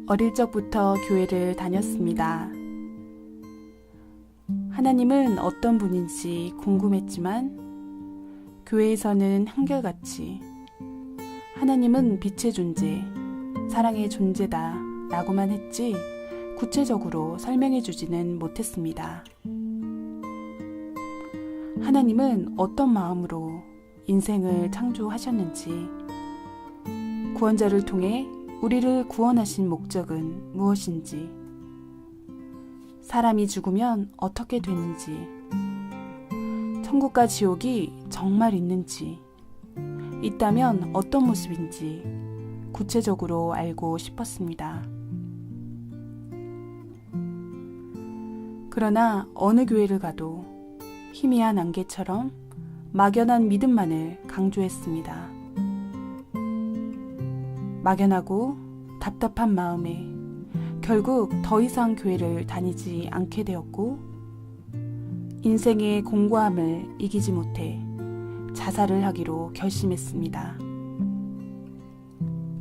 어릴 적부터 교회를 다녔습니다. 하나님은 어떤 분인지 궁금했지만 교회에서는 한결같이 하나님은 빛의 존재, 사랑의 존재다 라고만 했지 구체적으로 설명해 주지는 못했습니다. 하나님은 어떤 마음으로 인생을 창조하셨는지, 구원자를 통해 우리를 구원하신 목적은 무엇인지, 사람이 죽으면 어떻게 되는지, 천국과 지옥이 정말 있는지, 있다면 어떤 모습인지 구체적으로 알고 싶었습니다. 그러나 어느 교회를 가도 희미한 안개처럼 막연한 믿음만을 강조했습니다. 막연하고 답답한 마음에 결국 더 이상 교회를 다니지 않게 되었고, 인생의 공고함을 이기지 못해 자살을 하기로 결심했습니다.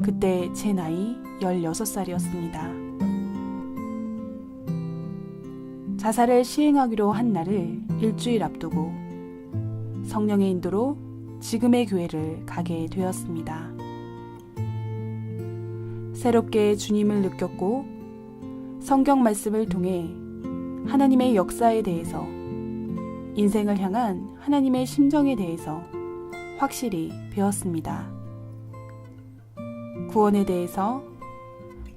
그때 제 나이 16살이었습니다. 자살을 시행하기로 한 날을 일주일 앞두고 성령의 인도로 지금의 교회를 가게 되었습니다. 새롭게 주님을 느꼈고 성경 말씀을 통해 하나님의 역사에 대해서, 인생을 향한 하나님의 심정에 대해서 확실히 배웠습니다. 구원에 대해서,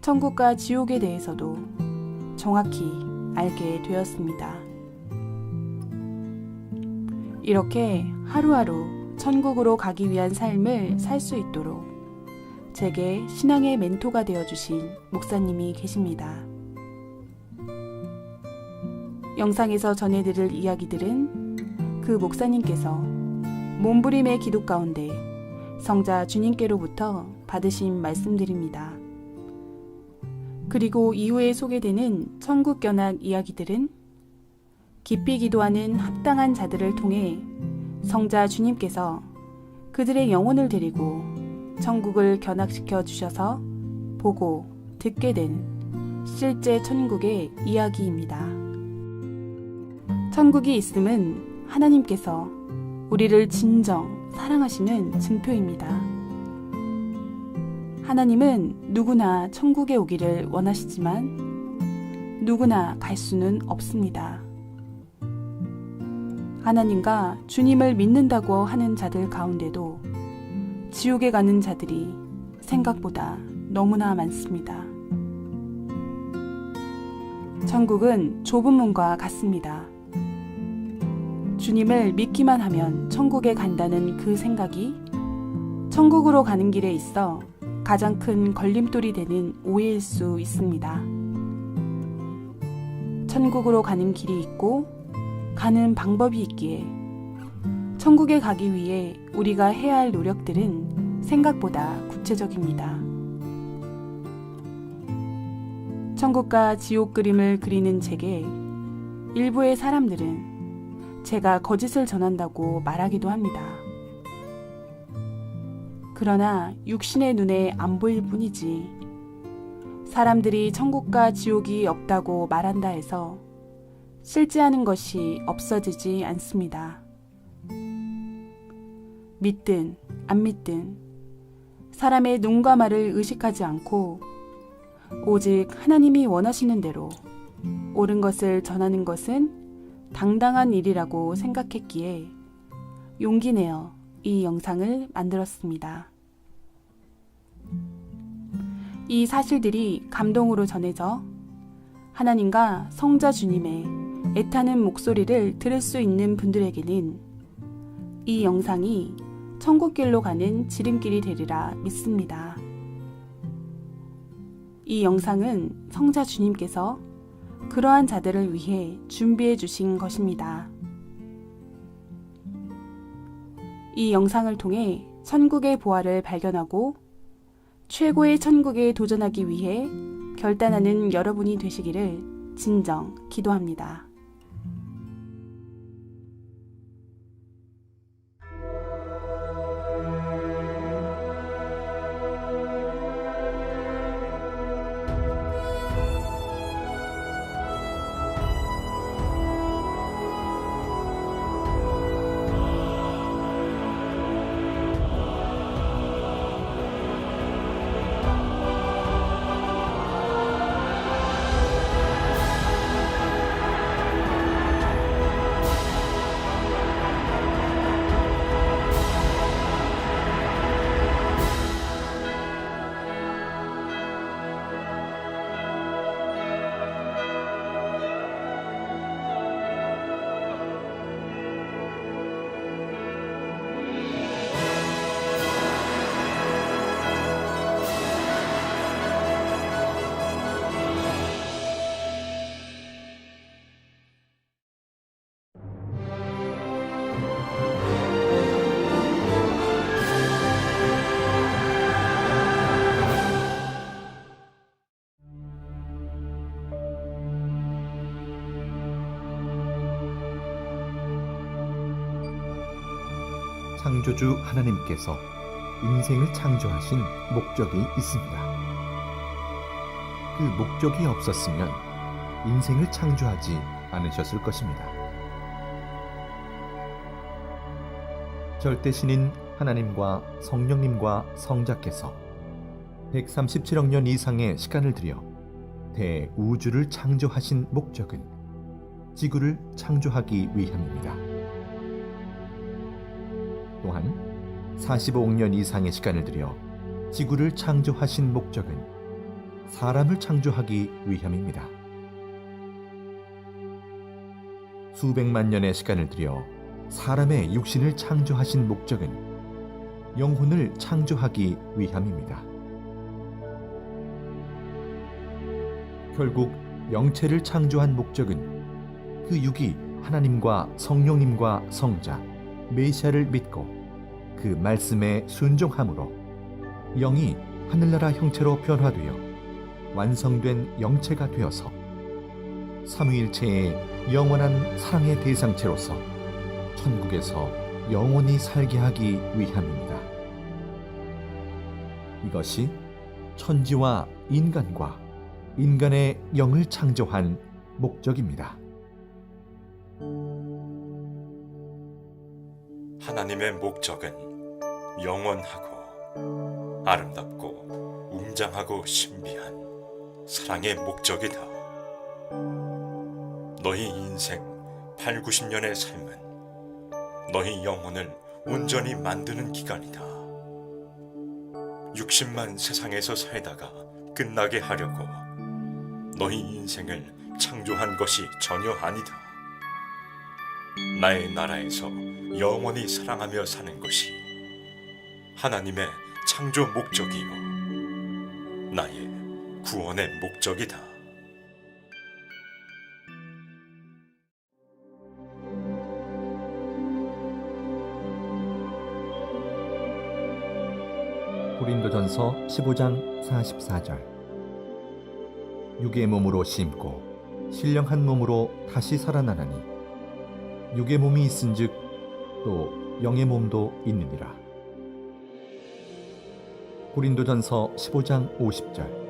천국과 지옥에 대해서도 정확히 알게 되었습니다. 이렇게 하루하루 천국으로 가기 위한 삶을 살 수 있도록 제게 신앙의 멘토가 되어주신 목사님이 계십니다. 영상에서 전해드릴 이야기들은 그 목사님께서 몸부림의 기도 가운데 성자 주님께로부터 받으신 말씀들입니다. 그리고 이후에 소개되는 천국견학 이야기들은 깊이 기도하는 합당한 자들을 통해 성자 주님께서 그들의 영혼을 데리고 천국을 견학시켜 주셔서 보고 듣게 된 실제 천국의 이야기입니다. 천국이 있음은 하나님께서 우리를 진정 사랑하시는 증표입니다. 하나님은 누구나 천국에 오기를 원하시지만 누구나 갈 수는 없습니다. 하나님과 주님을 믿는다고 하는 자들 가운데도 지옥에 가는 자들이 생각보다 너무나 많습니다. 천국은 좁은 문과 같습니다. 주님을 믿기만 하면 천국에 간다는 그 생각이 천국으로 가는 길에 있어 가장 큰 걸림돌이 되는 오해일 수 있습니다. 천국으로 가는 길이 있고 가는 방법이 있기에 천국에 가기 위해 우리가 해야 할 노력들은 생각보다 구체적입니다. 천국과 지옥 그림을 그리는 제게 일부의 사람들은 제가 거짓을 전한다고 말하기도 합니다. 그러나 육신의 눈에 안 보일 뿐이지 사람들이 천국과 지옥이 없다고 말한다 해서 실제하는 것이 없어지지 않습니다. 믿든 안 믿든 사람의 눈과 말을 의식하지 않고 오직 하나님이 원하시는 대로 옳은 것을 전하는 것은 당당한 일이라고 생각했기에 용기 내어 이 영상을 만들었습니다. 이 사실들이 감동으로 전해져 하나님과 성자 주님의 애타는 목소리를 들을 수 있는 분들에게는 이 영상이 천국길로 가는 지름길이 되리라 믿습니다. 이 영상은 성자 주님께서 그러한 자들을 위해 준비해 주신 것입니다. 이 영상을 통해 천국의 보화를 발견하고 최고의 천국에 도전하기 위해 결단하는 여러분이 되시기를 진정 기도합니다. 창조주 하나님께서 인생을 창조하신 목적이 있습니다. 그 목적이 없었으면 인생을 창조하지 않으셨을 것입니다. 절대신인 하나님과 성령님과 성자께서 137억 년 이상의 시간을 들여 대우주를 창조하신 목적은 지구를 창조하기 위함입니다. 또한 45억 년 이상의 시간을 들여 지구를 창조하신 목적은 사람을 창조하기 위함입니다. 수백만 년의 시간을 들여 사람의 육신을 창조하신 목적은 영혼을 창조하기 위함입니다. 결국 영체를 창조한 목적은 그 육이 하나님과 성령님과 성자, 메시아를 믿고 그 말씀에 순종함으로 영이 하늘나라 형체로 변화되어 완성된 영체가 되어서 삼위일체의 영원한 사랑의 대상체로서 천국에서 영원히 살게 하기 위함입니다. 이것이 천지와 인간과 인간의 영을 창조한 목적입니다. 하나님의 목적은 영원하고 아름답고 웅장하고 신비한 사랑의 목적이다. 너희 인생 8, 90년의 삶은 너희 영혼을 온전히 만드는 기간이다. 60만 세상에서 살다가 끝나게 하려고 너희 인생을 창조한 것이 전혀 아니다. 나의 나라에서 영원히 사랑하며 사는 것이 하나님의 창조 목적이요 나의 구원의 목적이다. 고린도전서 15장 44절. 육의 몸으로 심고 신령한 몸으로 다시 살아나나니 육의 몸이 있은즉 또 영의 몸도 있느니라. 고린도전서 15장 50절.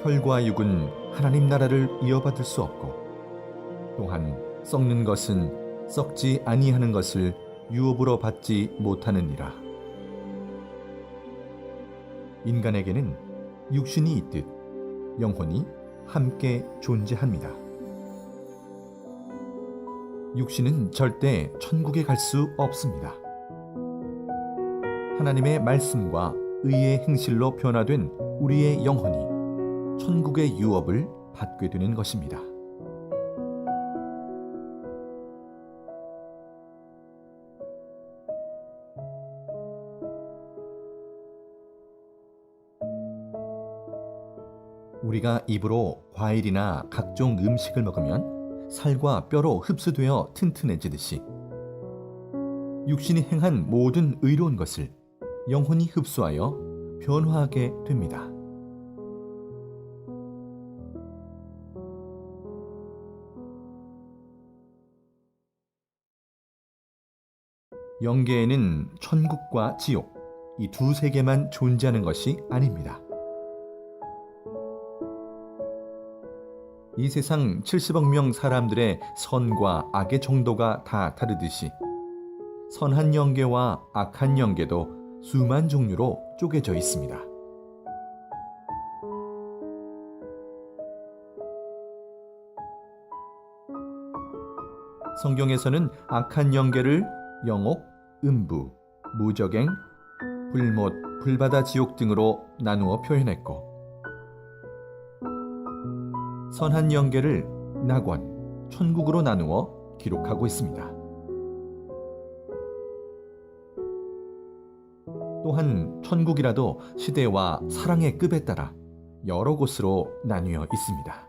혈과 육은 하나님 나라를 이어받을 수 없고 또한 썩는 것은 썩지 아니하는 것을 유업으로 받지 못하느니라. 인간에게는 육신이 있듯 영혼이 함께 존재합니다. 육신은 절대 천국에 갈 수 없습니다. 하나님의 말씀과 의의 행실로 변화된 우리의 영혼이 천국의 유업을 받게 되는 것입니다. 우리가 입으로 과일이나 각종 음식을 먹으면 살과 뼈로 흡수되어 튼튼해지듯이 육신이 행한 모든 의로운 것을 영혼이 흡수하여 변화하게 됩니다. 영계에는 천국과 지옥, 이 두 세계만 존재하는 것이 아닙니다. 이 세상 70억 명 사람들의 선과 악의 정도가 다 다르듯이 선한 영계와 악한 영계도 수만 종류로 쪼개져 있습니다. 성경에서는 악한 영계를 영옥, 음부, 무적행, 불못, 불바다 지옥 등으로 나누어 표현했고 선한 영계를 낙원, 천국으로 나누어 기록하고 있습니다. 또한 천국이라도 시대와 사랑의 급에 따라 여러 곳으로 나뉘어 있습니다.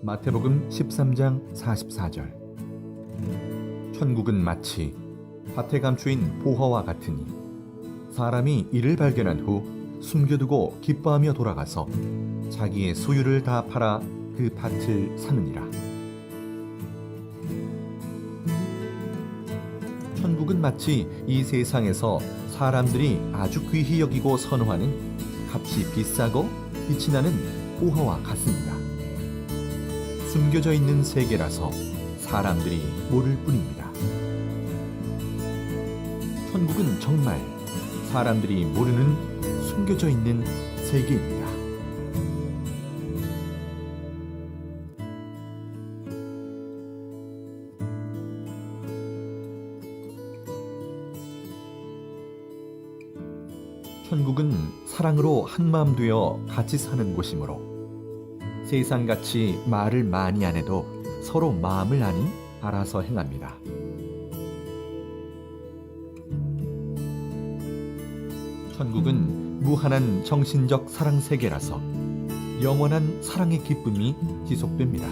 마태복음 13장 44절. 천국은 마치 밭에 감추인 보화와 같으니 사람이 이를 발견한 후 숨겨두고 기뻐하며 돌아가서 자기의 소유를 다 팔아 그 밭을 사느니라. 천국은 마치 이 세상에서 사람들이 아주 귀히 여기고 선호하는 값이 비싸고 빛이 나는 보화와 같습니다. 숨겨져 있는 세계라서 사람들이 모를 뿐입니다. 천국은 정말 사람들이 모르는 숨겨져 있는 세계입니다. 천국은 사랑으로 한마음 되어 같이 사는 곳이므로 세상같이 말을 많이 안 해도 서로 마음을 아니 알아서 행합니다. 천국은 무한한 정신적 사랑 세계라서 영원한 사랑의 기쁨이 지속됩니다.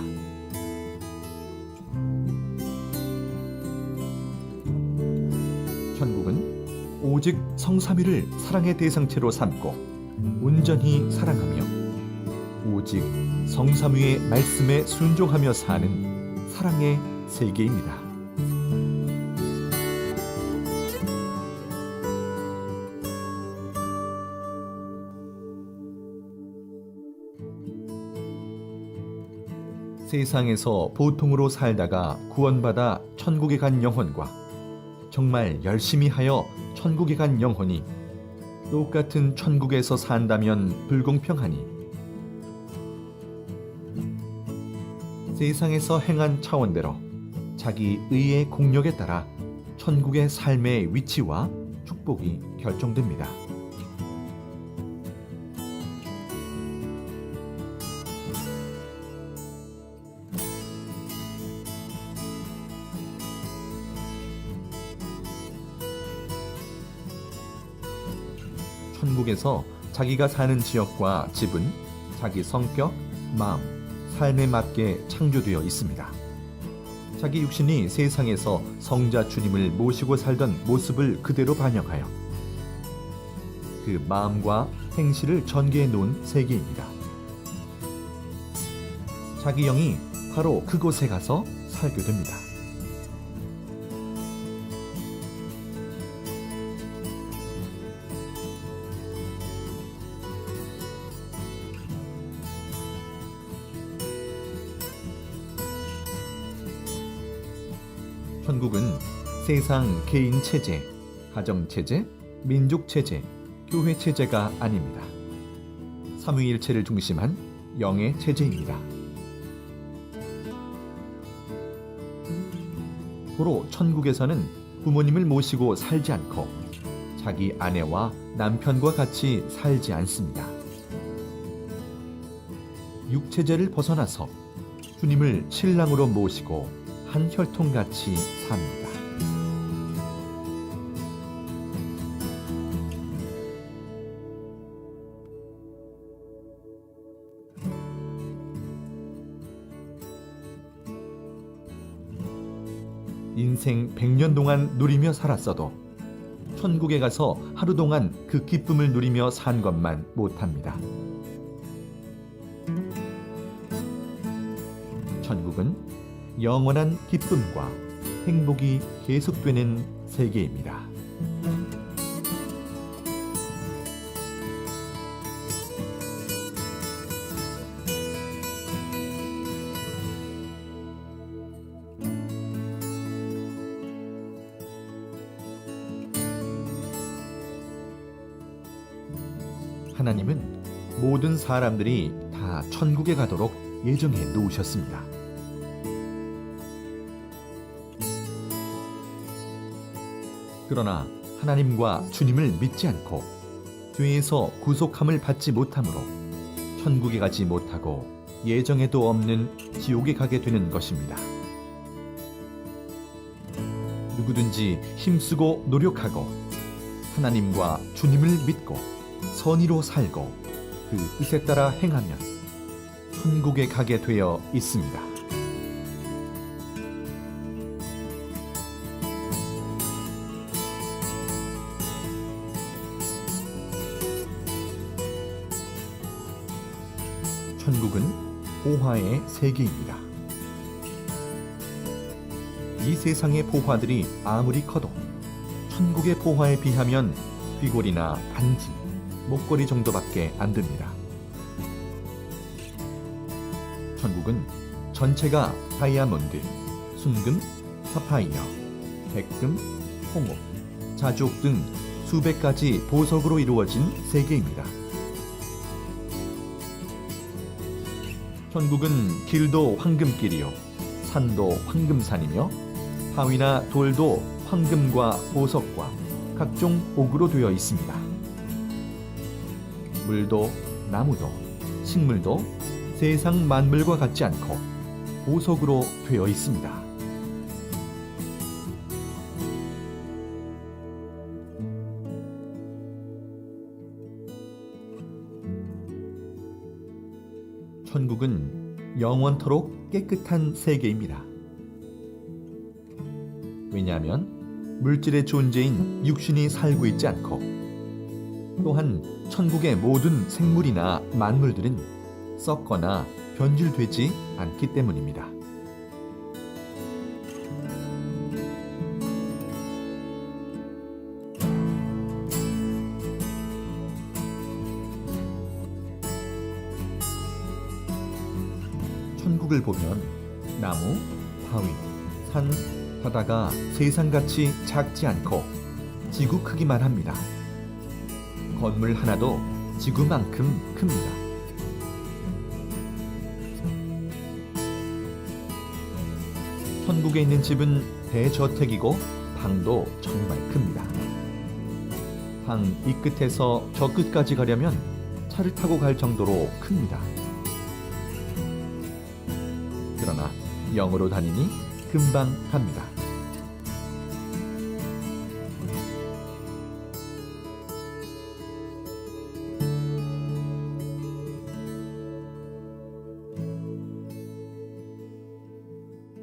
천국은 오직 성삼위를 사랑의 대상체로 삼고 온전히 사랑하며 오직 성삼위의 말씀에 순종하며 사는 사랑의 세계입니다. 세상에서 보통으로 살다가 구원받아 천국에 간 영혼과 정말 열심히 하여 천국에 간 영혼이 똑같은 천국에서 산다면 불공평하니 세상에서 행한 차원대로 자기 의의 공력에 따라 천국의 삶의 위치와 축복이 결정됩니다. 천국에서 자기가 사는 지역과 집은 자기 성격, 마음, 삶에 맞게 창조되어 있습니다. 자기 육신이 세상에서 성자 주님을 모시고 살던 모습을 그대로 반영하여 그 마음과 행실을 전개해 놓은 세계입니다. 자기 영이 바로 그곳에 가서 살게 됩니다. 천국은 세상 개인 체제, 가정 체제, 민족 체제, 교회 체제가 아닙니다. 삼위일체를 중심한 영의 체제입니다. 고로 천국에서는 부모님을 모시고 살지 않고 자기 아내와 남편과 같이 살지 않습니다. 육체제를 벗어나서 주님을 신랑으로 모시고 한 혈통같이 삽니다. 인생 100년 동안 누리며 살았어도 천국에 가서 하루 동안 그 기쁨을 누리며 산 것만 못합니다. 천국은 영원한 기쁨과 행복이 계속되는 세계입니다. 하나님은 모든 사람들이 다 천국에 가도록 예정해 놓으셨습니다. 그러나 하나님과 주님을 믿지 않고 죄에서 구속함을 받지 못하므로 천국에 가지 못하고 예정에도 없는 지옥에 가게 되는 것입니다. 누구든지 힘쓰고 노력하고 하나님과 주님을 믿고 선의로 살고 그 뜻에 따라 행하면 천국에 가게 되어 있습니다. 천국은 보화의 세계입니다. 이 세상의 보화들이 아무리 커도 천국의 보화에 비하면 귀걸이나 반지, 목걸이 정도밖에 안 됩니다. 천국은 전체가 다이아몬드, 순금, 사파이어, 백금, 홍옥, 자주옥 등 수백 가지 보석으로 이루어진 세계입니다. 천국은 길도 황금길이요, 산도 황금산이며 바위나 돌도 황금과 보석과 각종 옥으로 되어 있습니다. 물도 나무도 식물도 세상 만물과 같지 않고 보석으로 되어 있습니다. 천국은 영원토록 깨끗한 세계입니다. 왜냐하면 물질의 존재인 육신이 살고 있지 않고, 또한 천국의 모든 생물이나 만물들은 썩거나 변질되지 않기 때문입니다. 천국을 보면 나무, 바위, 산, 바다가 세상같이 작지 않고 지구 크기만 합니다. 건물 하나도 지구만큼 큽니다. 천국에 있는 집은 대저택이고 방도 정말 큽니다. 방 이 끝에서 저 끝까지 가려면 차를 타고 갈 정도로 큽니다. 그러나 영으로 다니니 금방 갑니다.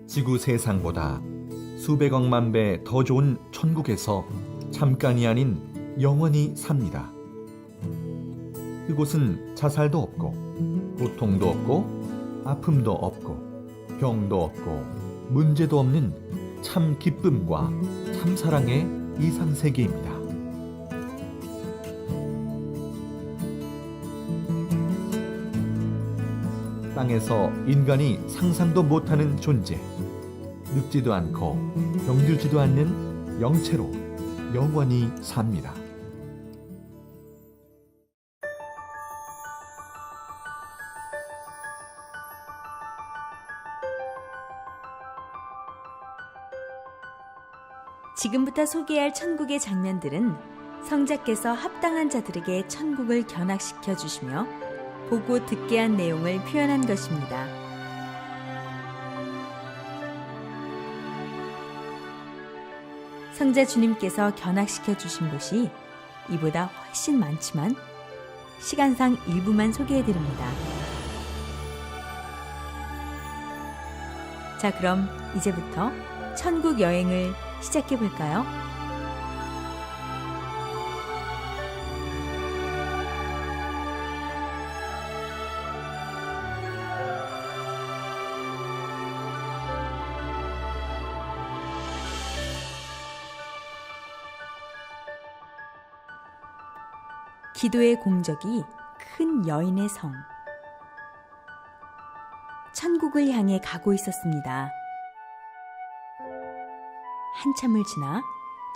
지구 세상보다 수백억만 배 더 좋은 천국에서 잠깐이 아닌 영원히 삽니다. 그곳은 자살도 없고 고통도 없고 아픔도 없고 병도 없고 문제도 없는 참 기쁨과 참 사랑의 이상 세계입니다. 땅에서 인간이 상상도 못하는 존재, 늙지도 않고 병들지도 않는 영체로 영원히 삽니다. 지금부터 소개할 천국의 장면들은 성자께서 합당한 자들에게 천국을 견학시켜 주시며 보고 듣게 한 내용을 표현한 것입니다. 성자 주님께서 견학시켜 주신 곳이 이보다 훨씬 많지만 시간상 일부만 소개해 드립니다. 자, 그럼 이제부터 천국 여행을 시작해 볼까요? 기도의 공적이 큰 여인의 성. 천국을 향해 가고 있었습니다. 한참을 지나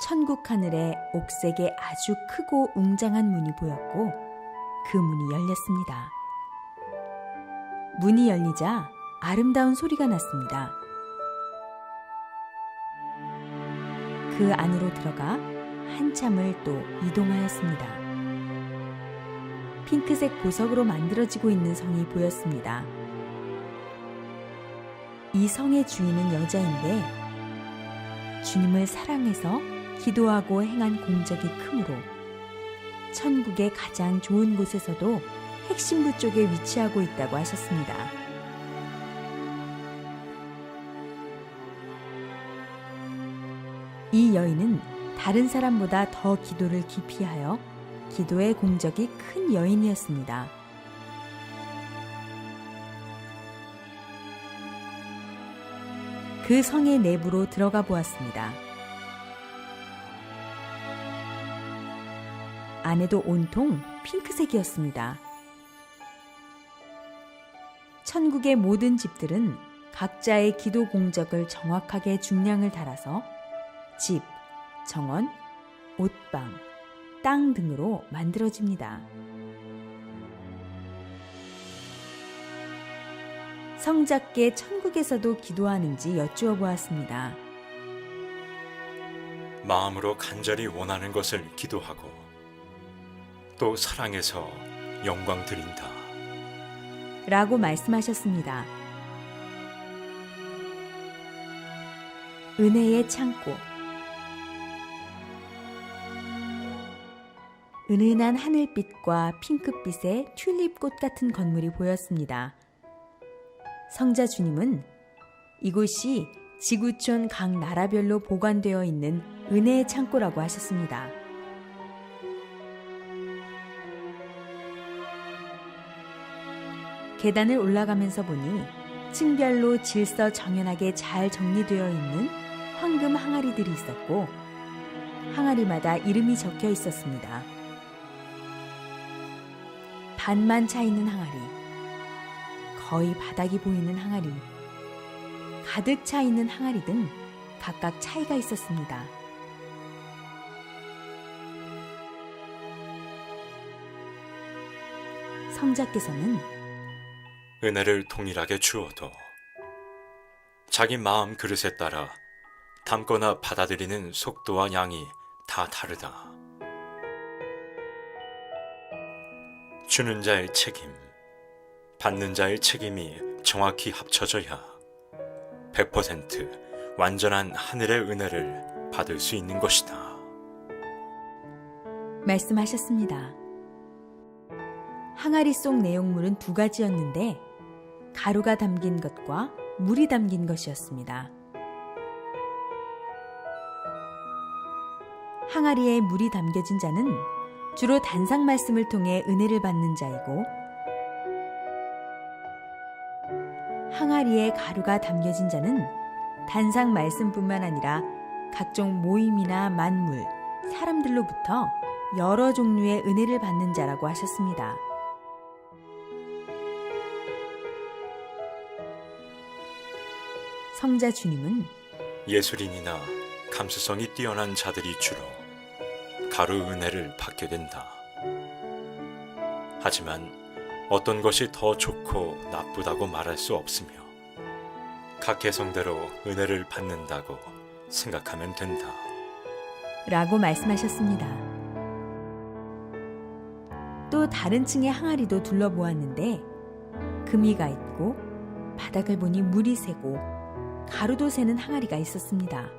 천국 하늘에 옥색의 아주 크고 웅장한 문이 보였고 그 문이 열렸습니다. 문이 열리자 아름다운 소리가 났습니다. 그 안으로 들어가 한참을 또 이동하였습니다. 핑크색 보석으로 만들어지고 있는 성이 보였습니다. 이 성의 주인은 여자인데 주님을 사랑해서 기도하고 행한 공적이 크므로 천국의 가장 좋은 곳에서도 핵심부 쪽에 위치하고 있다고 하셨습니다. 이 여인은 다른 사람보다 더 기도를 깊이 하여 기도의 공적이 큰 여인이었습니다. 그 성의 내부로 들어가 보았습니다. 안에도 온통 핑크색이었습니다. 천국의 모든 집들은 각자의 기도 공적을 정확하게 중량을 달아서 집, 정원, 옷방, 땅 등으로 만들어집니다. 성자께 천국에서도 기도하는지 여쭈어 보았습니다. 마음으로 간절히 원하는 것을 기도하고 또 사랑해서 영광 드린다. 라고 말씀하셨습니다. 은혜의 창고. 은은한 하늘빛과 핑크빛의 튤립꽃 같은 건물이 보였습니다. 성자 주님은 이곳이 지구촌 각 나라별로 보관되어 있는 은혜의 창고라고 하셨습니다. 계단을 올라가면서 보니 층별로 질서 정연하게 잘 정리되어 있는 황금 항아리들이 있었고 항아리마다 이름이 적혀 있었습니다. 반만 차 있는 항아리, 거의 바닥이 보이는 항아리, 가득 차 있는 항아리 등 각각 차이가 있었습니다. 성자께서는 은혜를 동일하게 주어도 자기 마음 그릇에 따라 담거나 받아들이는 속도와 양이 다 다르다. 주는 자의 책임, 받는 자의 책임이 정확히 합쳐져야 100% 완전한 하늘의 은혜를 받을 수 있는 것이다. 말씀하셨습니다. 항아리 속 내용물은 두 가지였는데 가루가 담긴 것과 물이 담긴 것이었습니다. 항아리에 물이 담겨진 자는 주로 단상 말씀을 통해 은혜를 받는 자이고 항아리에 가루가 담겨진 자는 단상 말씀뿐만 아니라 각종 모임이나 만물, 사람들로부터 여러 종류의 은혜를 받는 자라고 하셨습니다. 성자 주님은 예술인이나 감수성이 뛰어난 자들이 주로 가루 은혜를 받게 된다. 하지만 어떤 것이 더 좋고 나쁘다고 말할 수 없으며 각 개성대로 은혜를 받는다고 생각하면 된다. 라고 말씀하셨습니다. 또 다른 층의 항아리도 둘러보았는데 금이가 있고 바닥을 보니 물이 새고 가루도 새는 항아리가 있었습니다.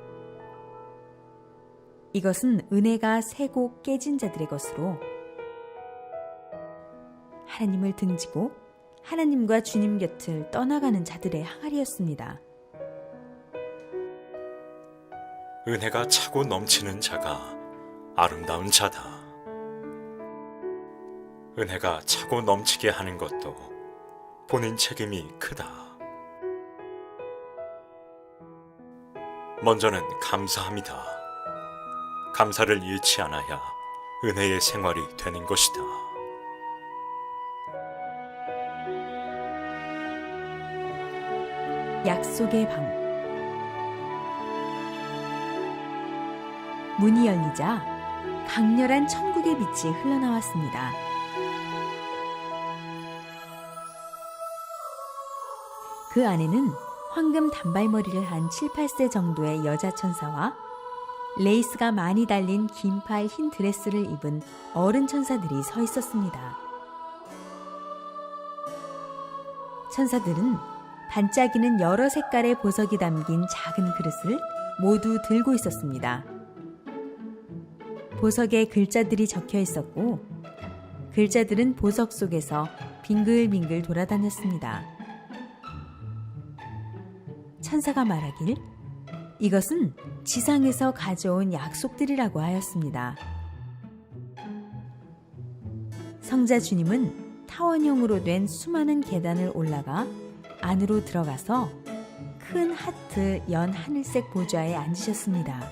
이것은 은혜가 새고 깨진 자들의 것으로 하나님을 등지고 하나님과 주님 곁을 떠나가는 자들의 항아리였습니다. 은혜가 차고 넘치는 자가 아름다운 자다. 은혜가 차고 넘치게 하는 것도 본인 책임이 크다. 먼저는 감사합니다. 감사를 잃지 않아야 은혜의 생활이 되는 것이다. 약속의 방. 문이 열리자 강렬한 천국의 빛이 흘러나왔습니다. 그 안에는 황금 단발머리를 한 7, 8세 정도의 여자 천사와 레이스가 많이 달린 긴팔 흰 드레스를 입은 어른 천사들이 서 있었습니다. 천사들은 반짝이는 여러 색깔의 보석이 담긴 작은 그릇을 모두 들고 있었습니다. 보석에 글자들이 적혀 있었고 글자들은 보석 속에서 빙글빙글 돌아다녔습니다. 천사가 말하길 이것은 지상에서 가져온 약속들이라고 하였습니다. 성자 주님은 타원형으로 된 수많은 계단을 올라가 안으로 들어가서 그 큰 하트 연 하늘색 보좌에 앉으셨습니다.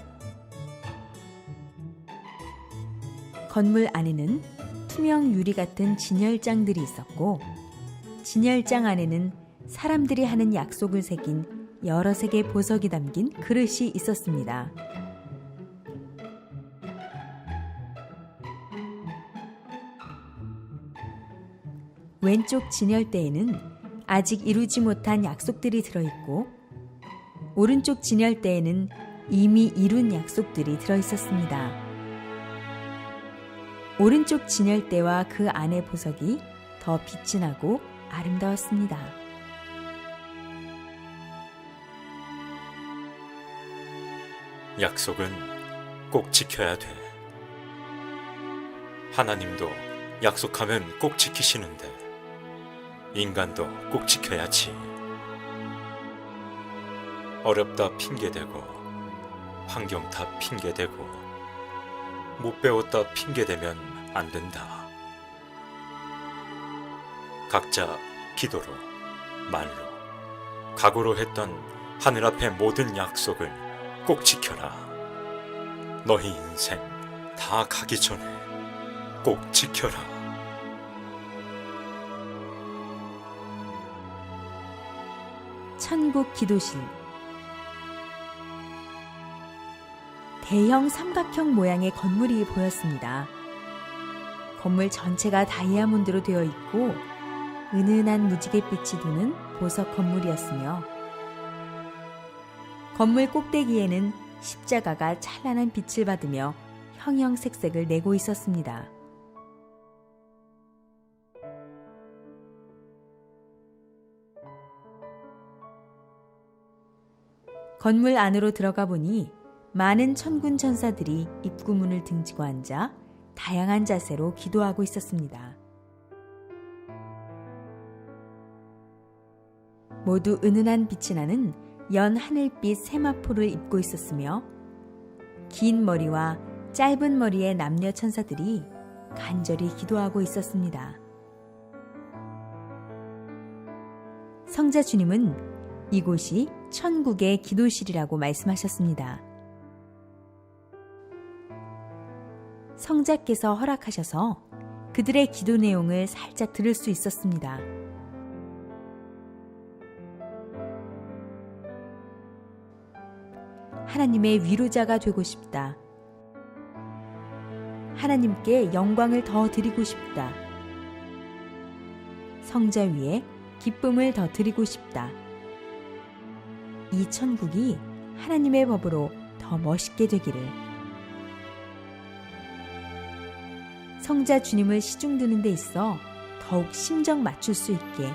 건물 안에는 투명 유리 같은 진열장들이 있었고, 진열장 안에는 사람들이 하는 약속을 새긴 여러 색의 보석이 담긴 그릇이 있었습니다. 왼쪽 진열대에는 아직 이루지 못한 약속들이 들어있고, 오른쪽 진열대에는 이미 이룬 약속들이 들어있었습니다. 오른쪽 진열대와 그 안의 보석이 더 빛이 나고 아름다웠습니다. 약속은 꼭 지켜야 돼. 하나님도 약속하면 꼭 지키시는데 인간도 꼭 지켜야지. 어렵다 핑계대고 환경 다 핑계대고 못 배웠다 핑계대면 안 된다. 각자 기도로, 말로, 각오로 했던 하늘 앞의 모든 약속을 꼭 지켜라. 너희 인생 다 가기 전에 꼭 지켜라. 천국 기도실. 대형 삼각형 모양의 건물이 보였습니다. 건물 전체가 다이아몬드로 되어 있고 은은한 무지갯빛이 도는 보석 건물이었으며, 건물 꼭대기에는 십자가가 찬란한 빛을 받으며 형형색색을 내고 있었습니다. 건물 안으로 들어가 보니 많은 천군 천사들이 입구문을 등지고 앉아 다양한 자세로 기도하고 있었습니다. 모두 은은한 빛이 나는 연 하늘빛 세마포를 입고 있었으며, 긴 머리와 짧은 머리의 남녀 천사들이 간절히 기도하고 있었습니다. 성자 주님은 이곳이 천국의 기도실이라고 말씀하셨습니다. 성자께서 허락하셔서 그들의 기도 내용을 살짝 들을 수 있었습니다. 하나님의 위로자가 되고 싶다. 하나님께 영광을 더 드리고 싶다. 성자 위에 기쁨을 더 드리고 싶다. 이 천국이 하나님의 법으로 더 멋있게 되기를. 성자 주님을 시중드는 데 있어 더욱 심정 맞출 수 있게,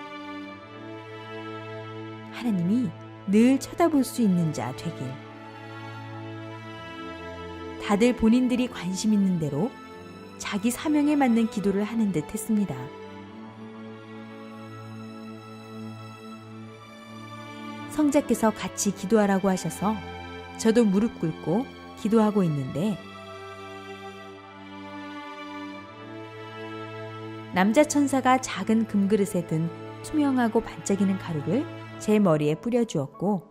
하나님이 늘 쳐다볼 수 있는 자 되길. 다들 본인들이 관심 있는 대로 자기 사명에 맞는 기도를 하는 듯 했습니다. 성자께서 같이 기도하라고 하셔서 저도 무릎 꿇고 기도하고 있는데, 남자 천사가 작은 금그릇에 든 투명하고 반짝이는 가루를 제 머리에 뿌려주었고,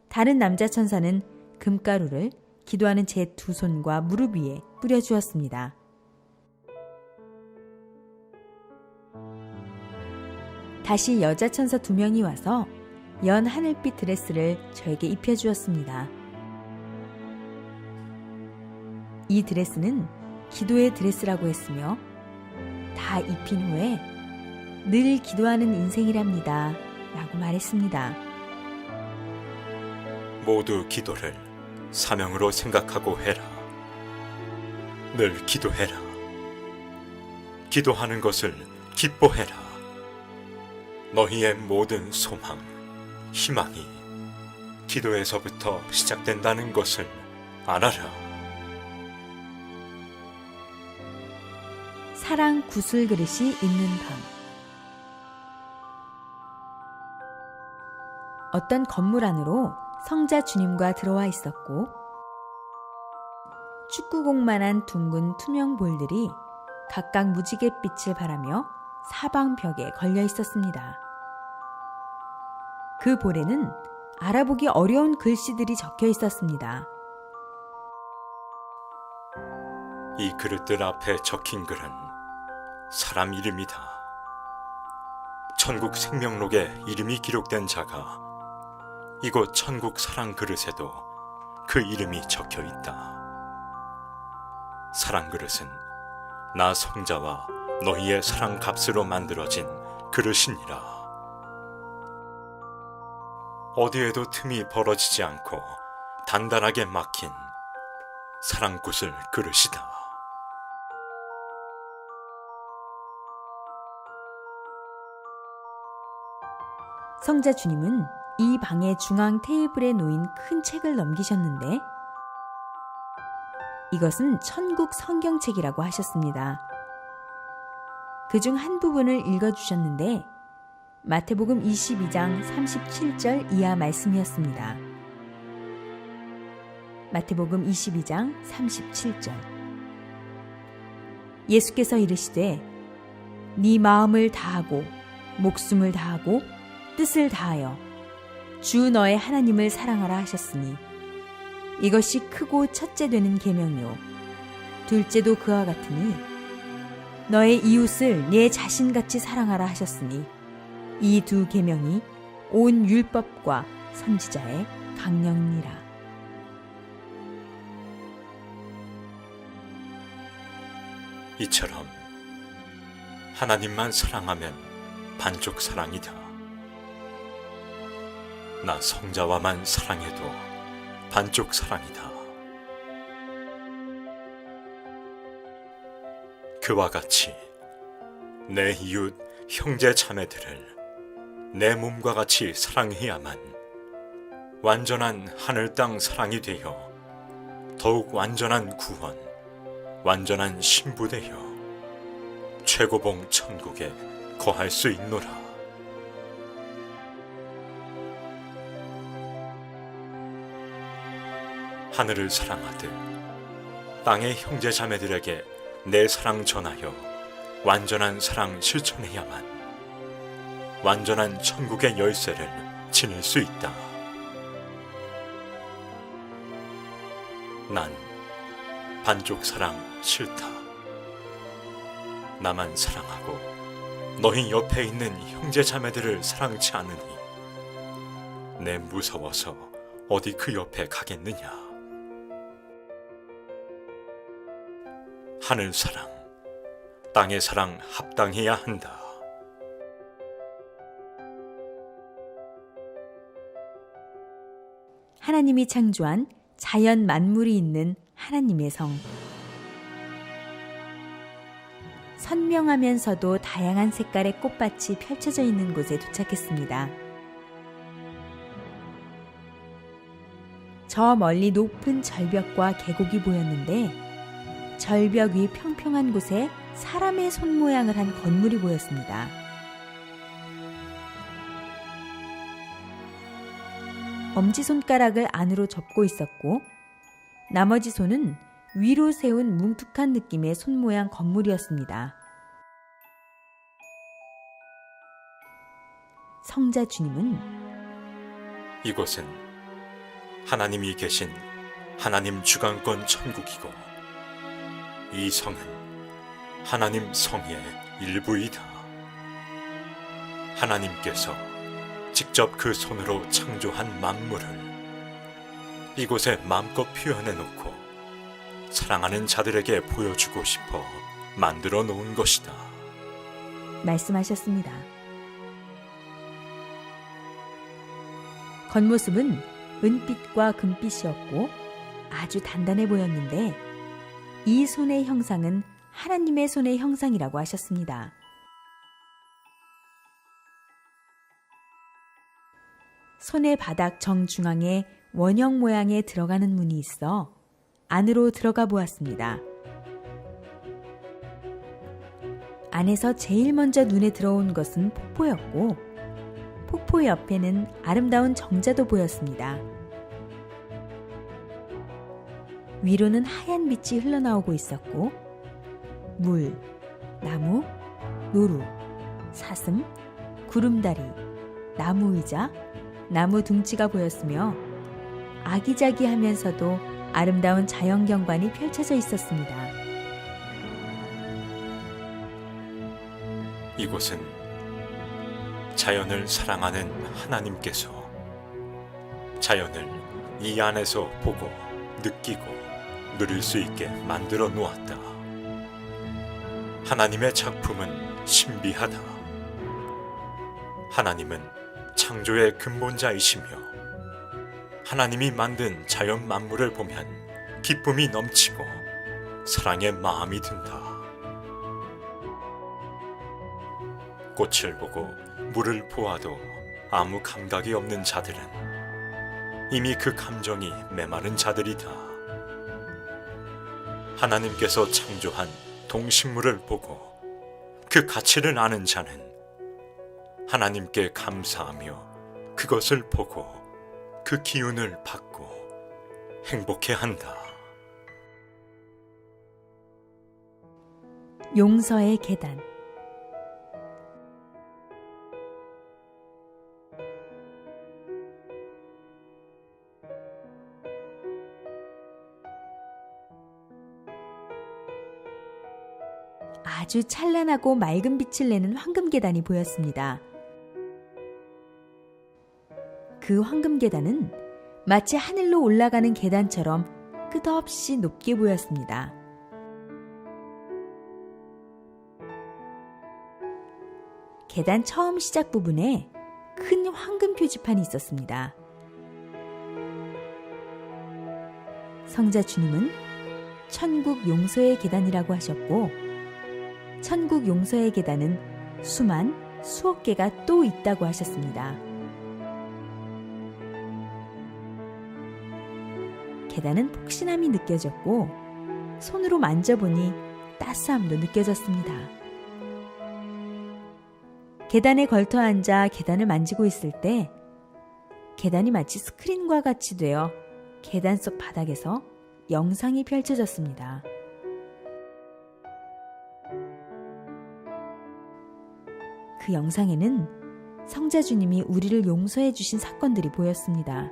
다른 남자 천사는 금가루를 기도하는 제 두 손과 무릎 위에 뿌려주었습니다. 다시 여자 천사 2명이 와서 연 하늘빛 드레스를 저에게 입혀주었습니다. 이 드레스는 기도의 드레스라고 했으며, 다 입힌 후에 늘 기도하는 인생이랍니다 라고 말했습니다. 모두 기도를 사명으로 생각하고 해라. 늘 기도해라. 기도하는 것을 기뻐해라. 너희의 모든 소망, 희망이 기도에서부터 시작된다는 것을 알아라. 사랑 구슬 그릇이 있는 방. 어떤 건물 안으로 성자 주님과 들어와 있었고, 축구공만한 둥근 투명 볼들이 각각 무지갯빛을 발하며 사방 벽에 걸려 있었습니다. 그 볼에는 알아보기 어려운 글씨들이 적혀 있었습니다. 이 그릇들 앞에 적힌 글은 사람 이름이다. 천국 생명록에 이름이 기록된 자가 이곳 천국 사랑 그릇에도 그 이름이 적혀 있다. 사랑 그릇은 나 성자와 너희의 사랑 값으로 만들어진 그릇이니라. 어디에도 틈이 벌어지지 않고 단단하게 막힌 사랑구슬 그릇이다. 성자 주님은 이 방의 중앙 테이블에 놓인 큰 책을 넘기셨는데 이것은 천국 성경책이라고 하셨습니다. 그중 한 부분을 읽어주셨는데 마태복음 22장 37절 이하 말씀이었습니다. 마태복음 22장 37절. 예수께서 이르시되 네 마음을 다하고 목숨을 다하고 뜻을 다하여 주 너의 하나님을 사랑하라 하셨으니 이것이 크고 첫째 되는 계명이요 둘째도 그와 같으니 너의 이웃을 네 자신같이 사랑하라 하셨으니 이 두 계명이 온 율법과 선지자의 강령이니라. 이처럼 하나님만 사랑하면 반쪽 사랑이다. 나 성자와만 사랑해도 반쪽 사랑이다. 그와 같이 내 이웃 형제 자매들을 내 몸과 같이 사랑해야만 완전한 하늘 땅 사랑이 되어 더욱 완전한 구원, 완전한 신부 되어 최고봉 천국에 거할 수 있노라. 하늘을 사랑하듯 땅의 형제 자매들에게 내 사랑 전하여 완전한 사랑 실천해야만 완전한 천국의 열쇠를 지닐 수 있다. 난 반쪽 사랑 싫다. 나만 사랑하고 너희 옆에 있는 형제 자매들을 사랑치 않으니 내 무서워서 어디 그 옆에 가겠느냐. 하늘 사랑, 땅의 사랑 합당해야 한다. 하나님이 창조한 자연 만물이 있는 하나님의 성. 선명하면서도 다양한 색깔의 꽃밭이 펼쳐져 있는 곳에 도착했습니다. 저 멀리 높은 절벽과 계곡이 보였는데 절벽 위 평평한 곳에 사람의 손 모양을 한 건물이 보였습니다. 엄지손가락을 안으로 접고 있었고 나머지 손은 위로 세운 뭉툭한 느낌의 손 모양 건물이었습니다. 성자 주님은 이곳은 하나님이 계신 하나님 주관권 천국이고 이 성은 하나님 성의 일부이다. 하나님께서 직접 그 손으로 창조한 만물을 이곳에 마음껏 표현해 놓고 사랑하는 자들에게 보여주고 싶어 만들어 놓은 것이다. 말씀하셨습니다. 겉모습은 은빛과 금빛이었고 아주 단단해 보였는데 이 손의 형상은 하나님의 손의 형상이라고 하셨습니다. 손의 바닥 정중앙에 원형 모양의 들어가는 문이 있어 안으로 들어가 보았습니다. 안에서 제일 먼저 눈에 들어온 것은 폭포였고 폭포 옆에는 아름다운 정자도 보였습니다. 위로는 하얀 빛이 흘러나오고 있었고 물, 나무, 노루, 사슴, 구름다리, 나무 의자, 나무 둥지가 보였으며 아기자기하면서도 아름다운 자연 경관이 펼쳐져 있었습니다. 이곳은 자연을 사랑하는 하나님께서 자연을 이 안에서 보고 느끼고 누릴 수 있게 만들어 놓았다. 하나님의 작품은 신비하다. 하나님은 창조의 근본자이시며 하나님이 만든 자연 만물을 보면 기쁨이 넘치고 사랑의 마음이 든다. 꽃을 보고 물을 보아도 아무 감각이 없는 자들은 이미 그 감정이 메마른 자들이다. 하나님께서 창조한 동식물을 보고 그 가치를 아는 자는 하나님께 감사하며 그것을 보고 그 기운을 받고 행복해한다. 용서의 계단. 아주 찬란하고 맑은 빛을 내는 황금 계단이 보였습니다. 그 황금 계단은 마치 하늘로 올라가는 계단처럼 끝없이 높게 보였습니다. 계단 처음 시작 부분에 큰 황금 표지판이 있었습니다. 성자 주님은 천국 용서의 계단이라고 하셨고, 천국 용서의 계단은 수억 개가 또 있다고 하셨습니다. 계단은 폭신함이 느껴졌고 손으로 만져보니 따스함도 느껴졌습니다. 계단에 걸터 앉아 계단을 만지고 있을 때 계단이 마치 스크린과 같이 되어 계단 속 바닥에서 영상이 펼쳐졌습니다. 그 영상에는 성자 주님이 우리를 용서해 주신 사건들이 보였습니다.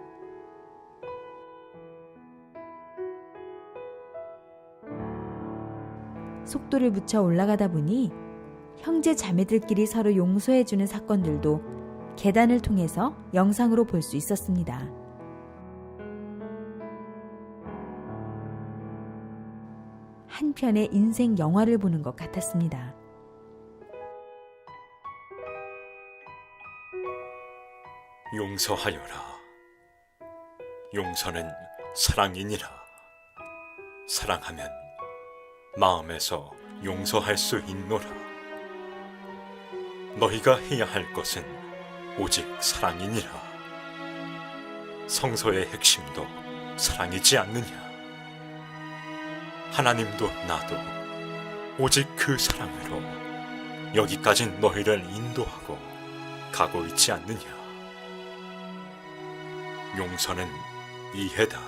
속도를 붙여 올라가다 보니 형제 자매들끼리 서로 용서해 주는 사건들도 계단을 통해서 영상으로 볼 수 있었습니다. 한 편의 인생 영화를 보는 것 같았습니다. 용서하여라. 용서는 사랑이니라. 사랑하면 마음에서 용서할 수 있노라. 너희가 해야 할 것은 오직 사랑이니라. 성서의 핵심도 사랑이지 않느냐. 하나님도 나도 오직 그 사랑으로 여기까지 너희를 인도하고 가고 있지 않느냐. 용서는 이해다.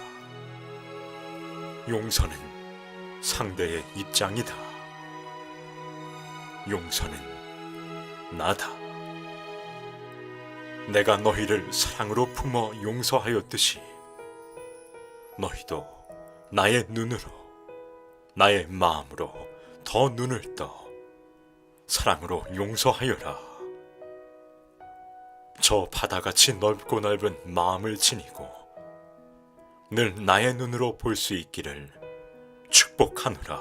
용서는 상대의 입장이다. 용서는 나다. 내가 너희를 사랑으로 품어 용서하였듯이 너희도 나의 눈으로, 나의 마음으로 더 눈을 떠 사랑으로 용서하여라. 저 바다같이 넓고 넓은 마음을 지니고 늘 나의 눈으로 볼 수 있기를 축복하노라.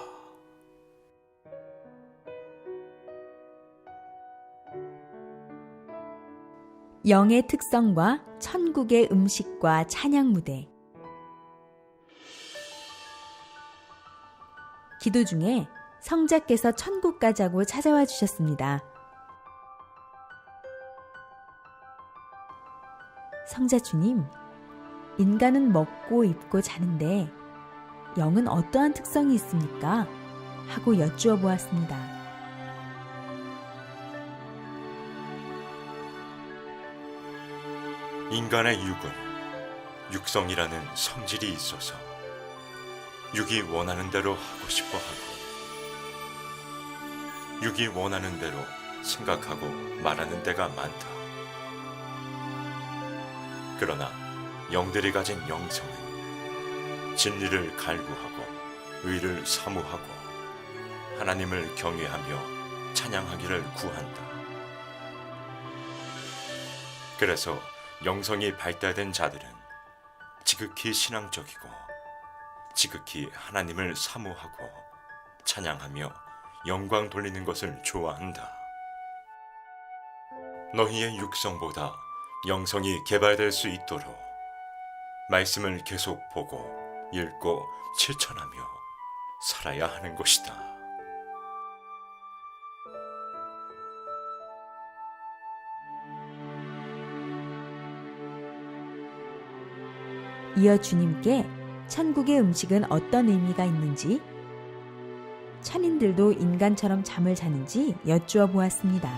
영의 특성과 천국의 음식과 찬양 무대. 기도 중에 성자께서 천국 가자고 찾아와 주셨습니다. 성자 주님, 인간은 먹고 입고 자는데 영은 어떠한 특성이 있습니까? 하고 여쭈어 보았습니다. 인간의 육은 육성이라는 성질이 있어서 육이 원하는 대로 하고 싶어 하고 육이 원하는 대로 생각하고 말하는 데가 많다. 그러나 영들이 가진 영성은 진리를 갈구하고 의를 사모하고 하나님을 경외하며 찬양하기를 구한다. 그래서 영성이 발달된 자들은 지극히 신앙적이고 지극히 하나님을 사모하고 찬양하며 영광 돌리는 것을 좋아한다. 너희의 육성보다 영성이 개발될 수 있도록 말씀을 계속 보고 읽고 실천하며 살아야 하는 것이다. 이어 주님께 천국의 음식은 어떤 의미가 있는지, 천인들도 인간처럼 잠을 자는지 여쭈어 보았습니다.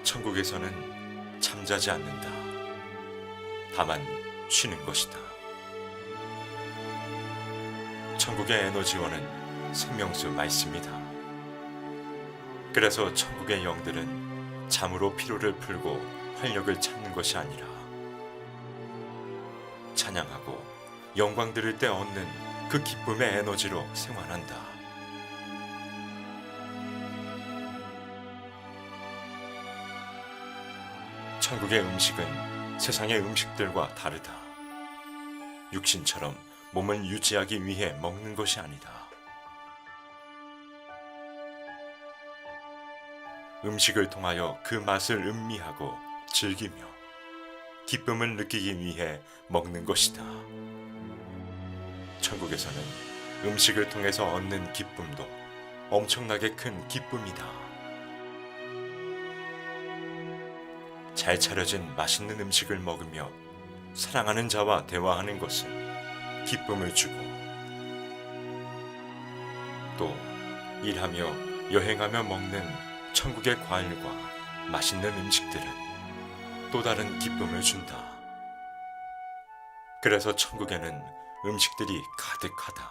천국에서는 잠자지 않는다. 다만 쉬는 것이다. 천국의 에너지원은 생명수 말씀이다. 그래서 천국의 영들은 잠으로 피로를 풀고 활력을 찾는 것이 아니라 찬양하고 영광 들을 때 얻는 그 기쁨의 에너지로 생활한다. 천국의 음식은 세상의 음식들과 다르다. 육신처럼 몸을 유지하기 위해 먹는 것이 아니다. 음식을 통하여 그 맛을 음미하고 즐기며 기쁨을 느끼기 위해 먹는 것이다. 천국에서는 음식을 통해서 얻는 기쁨도 엄청나게 큰 기쁨이다. 잘 차려진 맛있는 음식을 먹으며 사랑하는 자와 대화하는 것은 기쁨을 주고, 또 일하며 여행하며 먹는 천국의 과일과 맛있는 음식들은 또 다른 기쁨을 준다. 그래서 천국에는 음식들이 가득하다.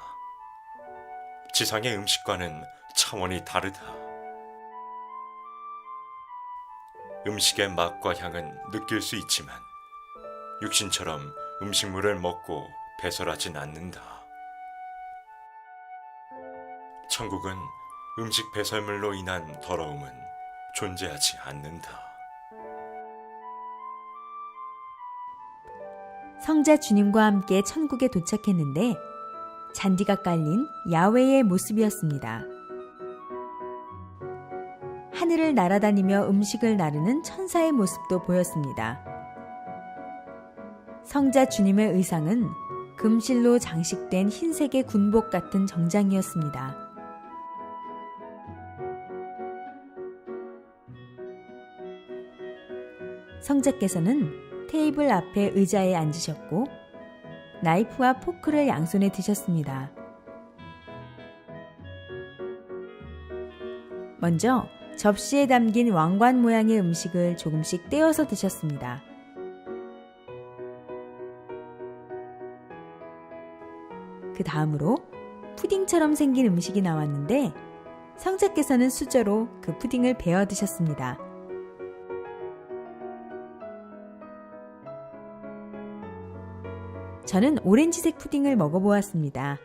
지상의 음식과는 차원이 다르다. 음식의 맛과 향은 느낄 수 있지만 육신처럼 음식물을 먹고 배설하진 않는다. 천국은 음식 배설물로 인한 더러움은 존재하지 않는다. 성자 주님과 함께 천국에 도착했는데 잔디가 깔린 야훼의 모습이었습니다. 하늘을 날아다니며 음식을 나르는 천사의 모습도 보였습니다. 성자 주님의 의상은 금실로 장식된 흰색의 군복 같은 정장이었습니다. 성자께서는 테이블 앞에 의자에 앉으셨고 나이프와 포크를 양손에 드셨습니다. 먼저 접시에 담긴 왕관 모양의 음식을 조금씩 떼어서 드셨습니다. 그 다음으로 푸딩처럼 생긴 음식이 나왔는데 성자께서는 수저로 그 푸딩을 베어 드셨습니다. 저는 오렌지색 푸딩을 먹어보았습니다.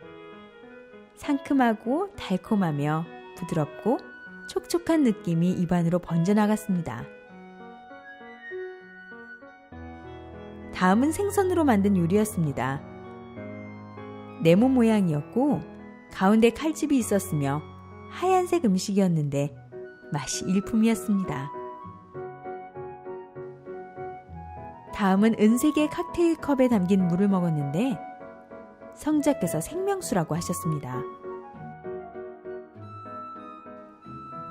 상큼하고 달콤하며 부드럽고 촉촉한 느낌이 입안으로 번져나갔습니다. 다음은 생선으로 만든 요리였습니다. 네모 모양이었고 가운데 칼집이 있었으며 하얀색 음식이었는데 맛이 일품이었습니다. 다음은 은색의 칵테일 컵에 담긴 물을 먹었는데 성자께서 생명수라고 하셨습니다.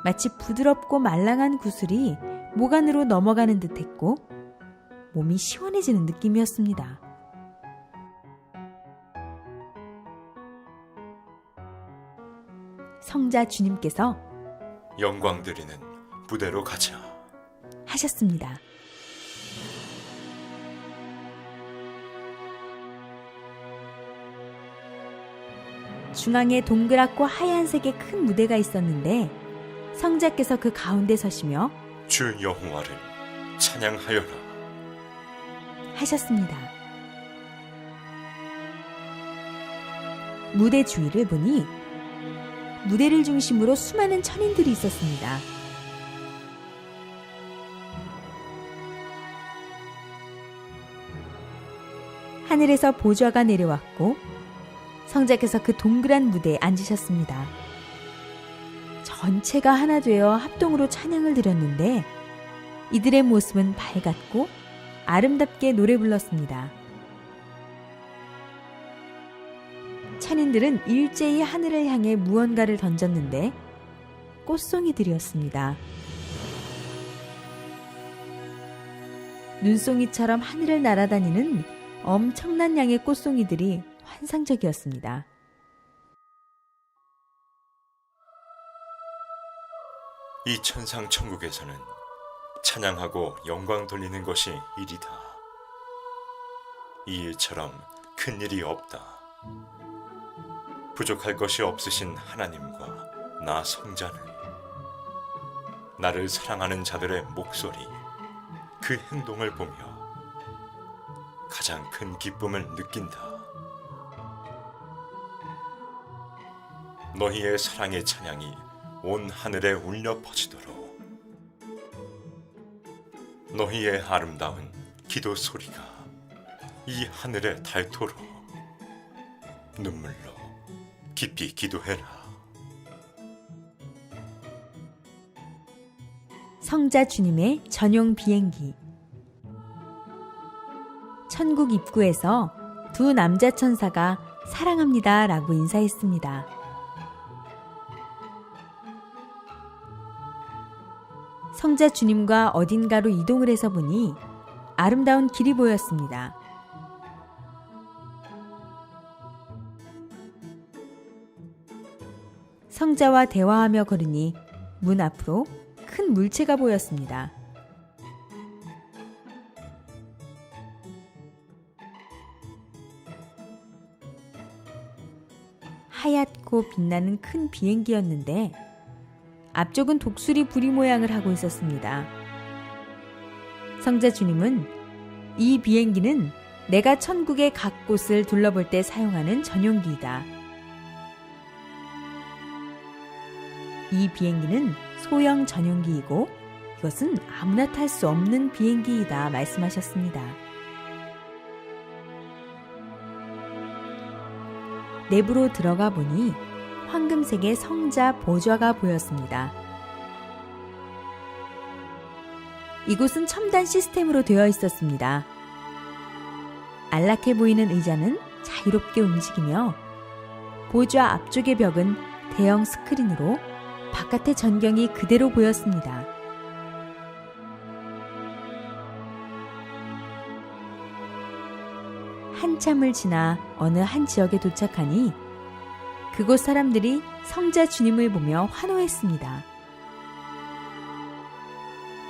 마치 부드럽고 말랑한 구슬이 목 안으로 넘어가는 듯했고 몸이 시원해지는 느낌이었습니다. 성자 주님께서 영광 드리는 부대로 가자 하셨습니다. 중앙에 동그랗고 하얀색의 큰 무대가 있었는데 성자께서 그 가운데 서시며 주 여호와를 찬양하여라. 하셨습니다. 무대 주위를 보니 무대를 중심으로 수많은 천인들이 있었습니다. 하늘에서 보좌가 내려왔고 성자께서 그 동그란 무대에 앉으셨습니다. 전체가 하나 되어 합동으로 찬양을 드렸는데 이들의 모습은 밝았고 아름답게 노래 불렀습니다. 찬인들은 일제히 하늘을 향해 무언가를 던졌는데 꽃송이들이었습니다. 눈송이처럼 하늘을 날아다니는 엄청난 양의 꽃송이들이 환상적이었습니다. 이 천상 천국에서는 찬양하고 영광 돌리는 것이 일이다. 이 일처럼 큰 일이 없다. 부족할 것이 없으신 하나님과 나 성자는 나를 사랑하는 자들의 목소리, 그 행동을 보며 가장 큰 기쁨을 느낀다. 너희의 사랑의 찬양이 온 하늘에 울려 퍼지도록 너희의 아름다운 기도 소리가 이 하늘에 닳도록 눈물로 깊이 기도해라. 성자 주님의 전용 비행기. 천국 입구에서 두 남자 천사가 사랑합니다 라고 인사했습니다. 성자 주님과 어딘가로 이동을 해서 보니 아름다운 길이 보였습니다. 성자와 대화하며 걸으니 문 앞으로 큰 물체가 보였습니다. 하얗고 빛나는 큰 비행기였는데 앞쪽은 독수리 부리 모양을 하고 있었습니다. 성자 주님은 이 비행기는 내가 천국의 각 곳을 둘러볼 때 사용하는 전용기이다. 이 비행기는 소형 전용기이고 이것은 아무나 탈 수 없는 비행기이다 말씀하셨습니다. 내부로 들어가 보니 황금색의 성자 보좌가 보였습니다. 이곳은 첨단 시스템으로 되어 있었습니다. 안락해 보이는 의자는 자유롭게 움직이며 보좌 앞쪽의 벽은 대형 스크린으로 바깥의 전경이 그대로 보였습니다. 한참을 지나 어느 한 지역에 도착하니 그곳 사람들이 성자 주님을 보며 환호했습니다.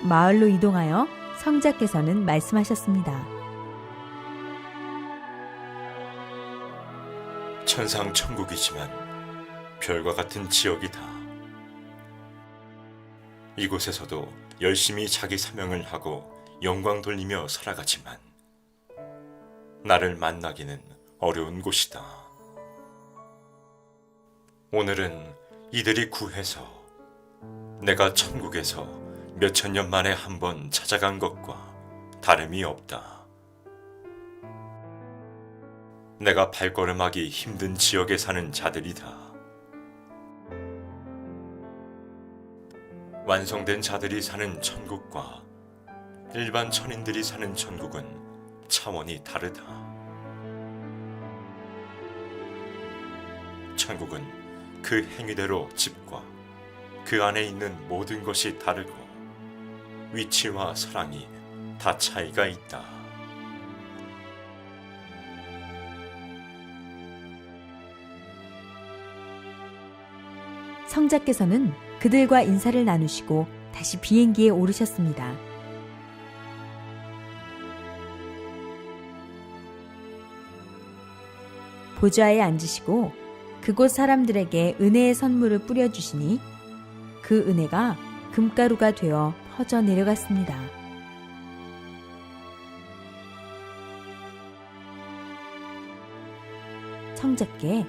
마을로 이동하여 성자께서는 말씀하셨습니다. 천상 천국이지만 별과 같은 지역이다. 이곳에서도 열심히 자기 사명을 하고 영광 돌리며 살아가지만 나를 만나기는 어려운 곳이다. 오늘은 이들이 구해서 내가 천국에서 몇천 년 만에 한 번 찾아간 것과 다름이 없다. 내가 발걸음하기 힘든 지역에 사는 자들이다. 완성된 자들이 사는 천국과 일반 천인들이 사는 천국은 차원이 다르다. 천국은 그 행위대로 집과 그 안에 있는 모든 것이 다르고 위치와 사랑이 다 차이가 있다. 성자께서는 그들과 인사를 나누시고 다시 비행기에 오르셨습니다. 보좌에 앉으시고 그곳 사람들에게 은혜의 선물을 뿌려주시니 그 은혜가 금가루가 되어 퍼져 내려갔습니다. 성자께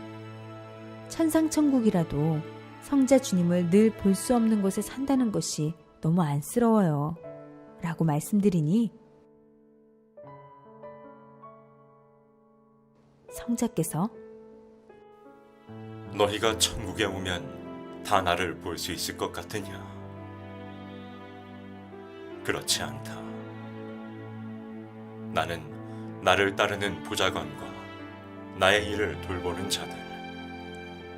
천상천국이라도 성자 주님을 늘 볼 수 없는 곳에 산다는 것이 너무 안쓰러워요. 라고 말씀드리니 성자께서 너희가 천국에 오면 다 나를 볼 수 있을 것 같으냐? 그렇지 않다. 나는 나를 따르는 보좌관과 나의 일을 돌보는 자들,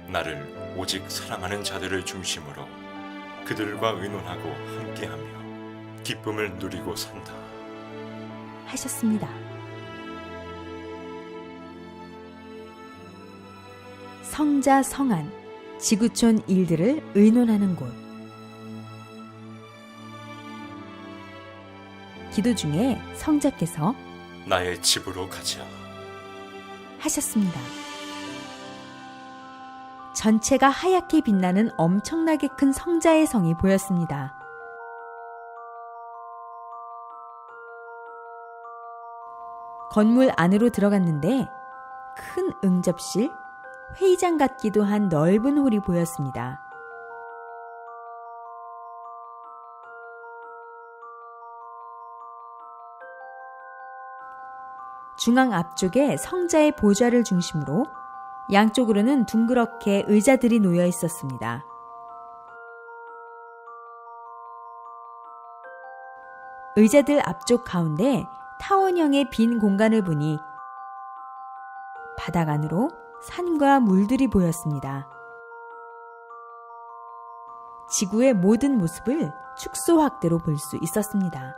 나를 오직 사랑하는 자들을 중심으로 그들과 의논하고 함께하며 기쁨을 누리고 산다. 하셨습니다. 성자 성안, 지구촌 일들을 의논하는 곳. 기도 중에 성자께서 나의 집으로 가자. 하셨습니다. 전체가 하얗게 빛나는 엄청나게 큰 성자의 성이 보였습니다. 건물 안으로 들어갔는데 큰 응접실, 회의장 같기도 한 넓은 홀이 보였습니다. 중앙 앞쪽에 성자의 보좌를 중심으로 양쪽으로는 둥그렇게 의자들이 놓여 있었습니다. 의자들 앞쪽 가운데 타원형의 빈 공간을 보니 바닥 안으로 산과 물들이 보였습니다. 지구의 모든 모습을 축소 확대로 볼 수 있었습니다.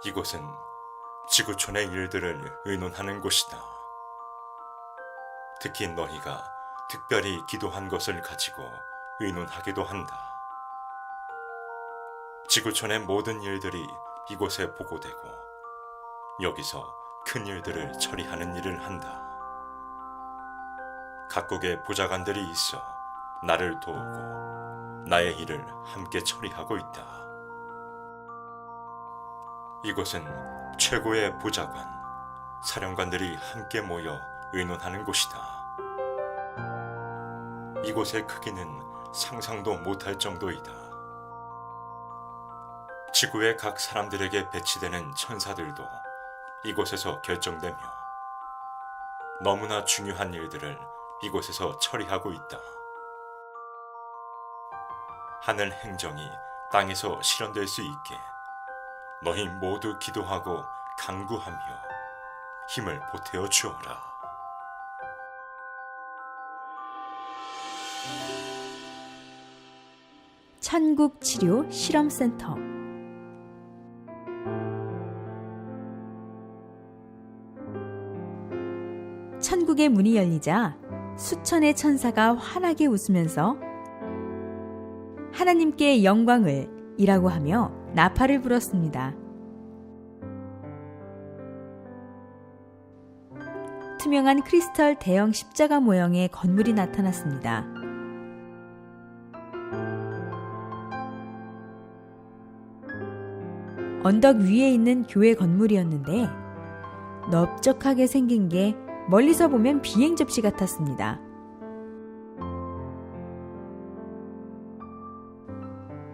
이곳은 지구촌의 일들을 의논하는 곳이다. 특히 너희가 특별히 기도한 것을 가지고 의논하기도 한다. 지구촌의 모든 일들이 이곳에 보고되고 여기서 큰 일들을 처리하는 일을 한다. 각국의 보좌관들이 있어 나를 도우고 나의 일을 함께 처리하고 있다. 이곳은 최고의 보좌관, 사령관들이 함께 모여 의논하는 곳이다. 이곳의 크기는 상상도 못할 정도이다. 지구의 각 사람들에게 배치되는 천사들도 이곳에서 결정되며 너무나 중요한 일들을 이곳에서 처리하고 있다. 하늘 행정이 땅에서 실현될 수 있게 너희 모두 기도하고 간구하며 힘을 보태어 주어라. 천국치료 실험센터. 천국의 문이 열리자 수천의 천사가 환하게 웃으면서 하나님께 영광을 이라고 하며 나팔을 불었습니다. 투명한 크리스털 대형 십자가 모형의 건물이 나타났습니다. 언덕 위에 있는 교회 건물이었는데 넓적하게 생긴 게 멀리서 보면 비행 접시 같았습니다.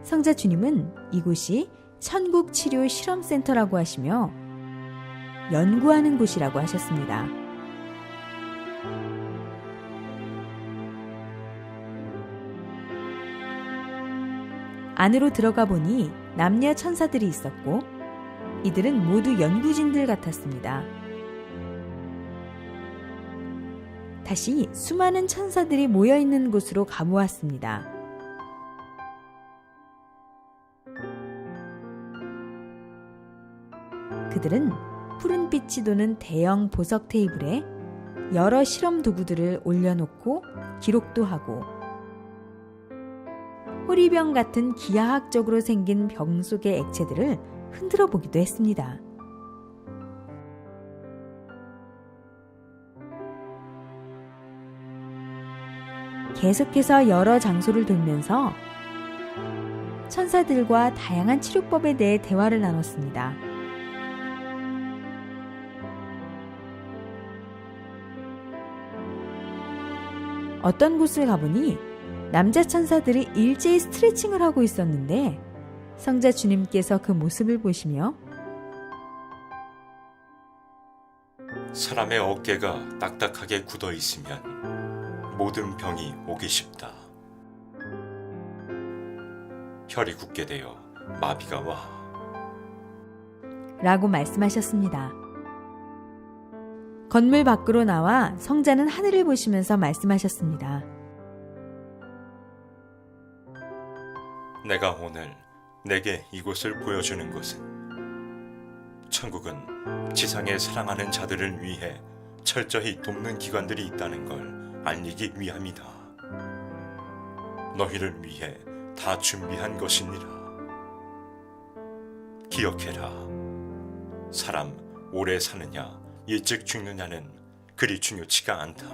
성자 주님은 이곳이 천국 치료 실험센터라고 하시며 연구하는 곳이라고 하셨습니다. 안으로 들어가 보니 남녀 천사들이 있었고 이들은 모두 연구진들 같았습니다. 다시 수많은 천사들이 모여있는 곳으로 가보았습니다. 그들은 푸른빛이 도는 대형 보석 테이블에 여러 실험 도구들을 올려놓고 기록도 하고 호리병 같은 기하학적으로 생긴 병 속의 액체들을 흔들어 보기도 했습니다. 계속해서 여러 장소를 돌면서 천사들과 다양한 치료법에 대해 대화를 나눴습니다. 어떤 곳을 가보니 남자 천사들이 일제히 스트레칭을 하고 있었는데 성자 주님께서 그 모습을 보시며 사람의 어깨가 딱딱하게 굳어 있으면 모든 병이 오기 쉽다. 혈이 굳게 되어 마비가 와. 라고 말씀하셨습니다. 건물 밖으로 나와 성자는 하늘을 보시면서 말씀하셨습니다. 내가 오늘 내게 이곳을 보여주는 것은 천국은 지상에 사랑하는 자들을 위해 철저히 돕는 기관들이 있다는 걸 알리기 위함이다. 너희를 위해 다 준비한 것이니라. 기억해라. 사람 오래 사느냐 일찍 죽느냐는 그리 중요치가 않다.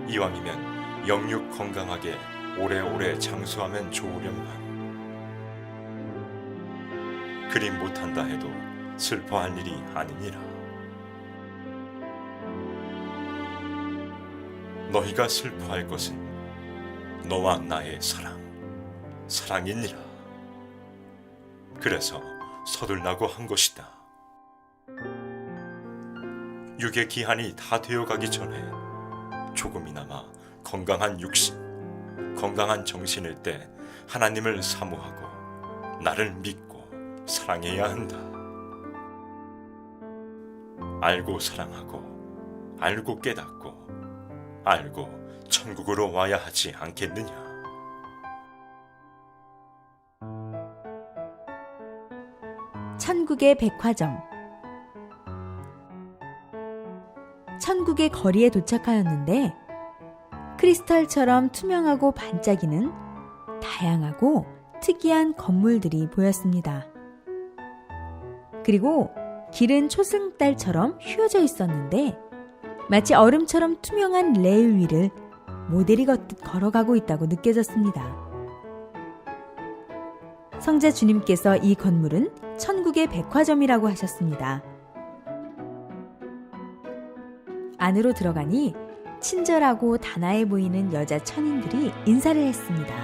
이왕이면 영육 건강하게 오래오래 장수하면 좋으련만 그리 못한다 해도 슬퍼할 일이 아니니라. 너희가 슬퍼할 것은 너와 나의 사랑이니라. 그래서 서둘라고 한 것이다. 육의 기한이 다 되어가기 전에 조금이나마 건강한 육신, 건강한 정신일 때 하나님을 사모하고 나를 믿고 사랑해야 한다. 알고 사랑하고 알고 깨닫고 알고 천국으로 와야 하지 않겠느냐. 천국의 백화점. 천국의 거리에 도착하였는데 크리스탈처럼 투명하고 반짝이는 다양하고 특이한 건물들이 보였습니다. 그리고 길은 초승달처럼 휘어져 있었는데 마치 얼음처럼 투명한 레일 위를 모델이 걷듯 걸어가고 있다고 느껴졌습니다. 성자 주님께서 이 건물은 천국의 백화점이라고 하셨습니다. 안으로 들어가니 친절하고 단아해 보이는 여자 천인들이 인사를 했습니다.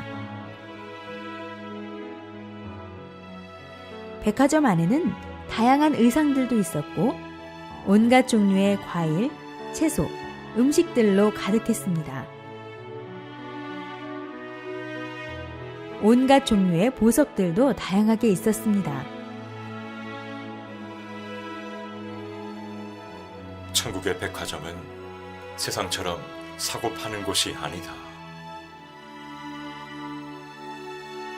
백화점 안에는 다양한 의상들도 있었고 온갖 종류의 과일, 채소, 음식들로 가득했습니다. 온갖 종류의 보석들도 다양하게 있었습니다. 천국의 백화점은 세상처럼 사고 파는 곳이 아니다.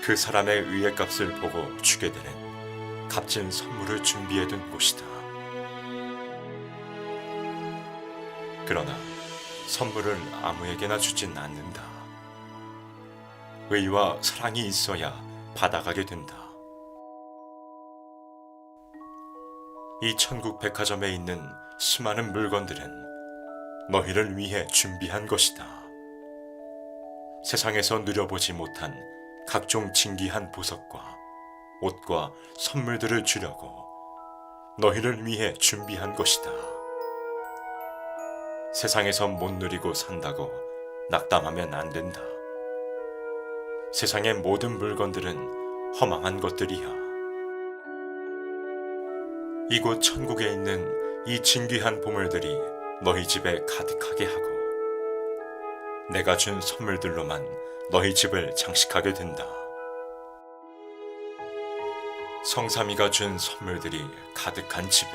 그 사람의 의의 값을 보고 주게 되는 값진 선물을 준비해둔 곳이다. 그러나 선물을 아무에게나 주진 않는다. 의와 사랑이 있어야 받아가게 된다. 이 천국 백화점에 있는 수많은 물건들은 너희를 위해 준비한 것이다. 세상에서 누려보지 못한 각종 진귀한 보석과 옷과 선물들을 주려고 너희를 위해 준비한 것이다. 세상에서 못 누리고 산다고 낙담하면 안 된다. 세상의 모든 물건들은 허망한 것들이야. 이곳 천국에 있는 이 진귀한 보물들이 너희 집에 가득하게 하고 내가 준 선물들로만 너희 집을 장식하게 된다. 성삼이가 준 선물들이 가득한 집에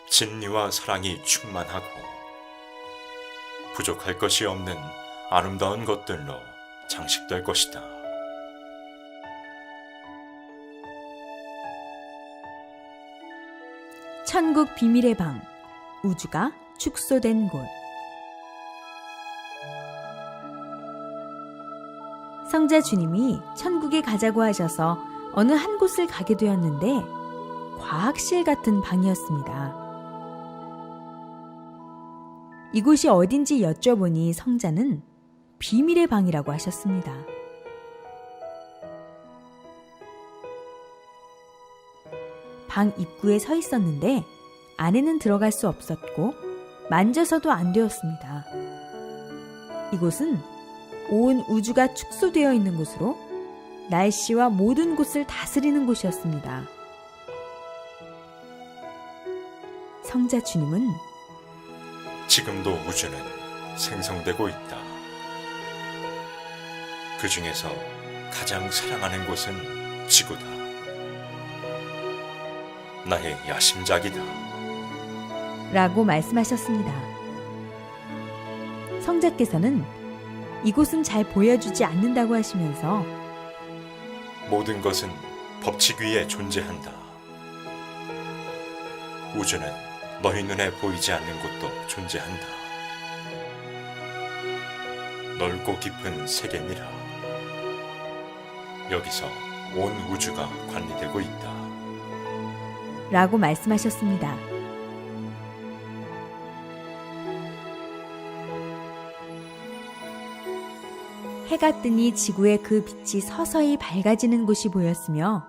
진리와 사랑이 충만하고 부족할 것이 없는 아름다운 것들로 장식될 것이다. 천국 비밀의 방, 우주가 축소된 곳. 성자 주님이 천국에 가자고 하셔서 어느 한 곳을 가게 되었는데 과학실 같은 방이었습니다. 이곳이 어딘지 여쭤보니 성자는 비밀의 방이라고 하셨습니다. 방 입구에 서 있었는데 안에는 들어갈 수 없었고 만져서도 안 되었습니다. 이곳은 온 우주가 축소되어 있는 곳으로 날씨와 모든 곳을 다스리는 곳이었습니다. 성자 주님은 지금도 우주는 생성되고 있다. 그 중에서 가장 사랑하는 곳은 지구다. 나의 야심작이다. 라고 말씀하셨습니다. 성자께서는 이곳은 잘 보여주지 않는다고 하시면서 모든 것은 법칙 위에 존재한다. 우주는 너희 눈에 보이지 않는 곳도 존재한다. 넓고 깊은 세계니라. 여기서 온 우주가 관리되고 있다. 라고 말씀하셨습니다. 해가 뜨니 지구의 그 빛이 서서히 밝아지는 곳이 보였으며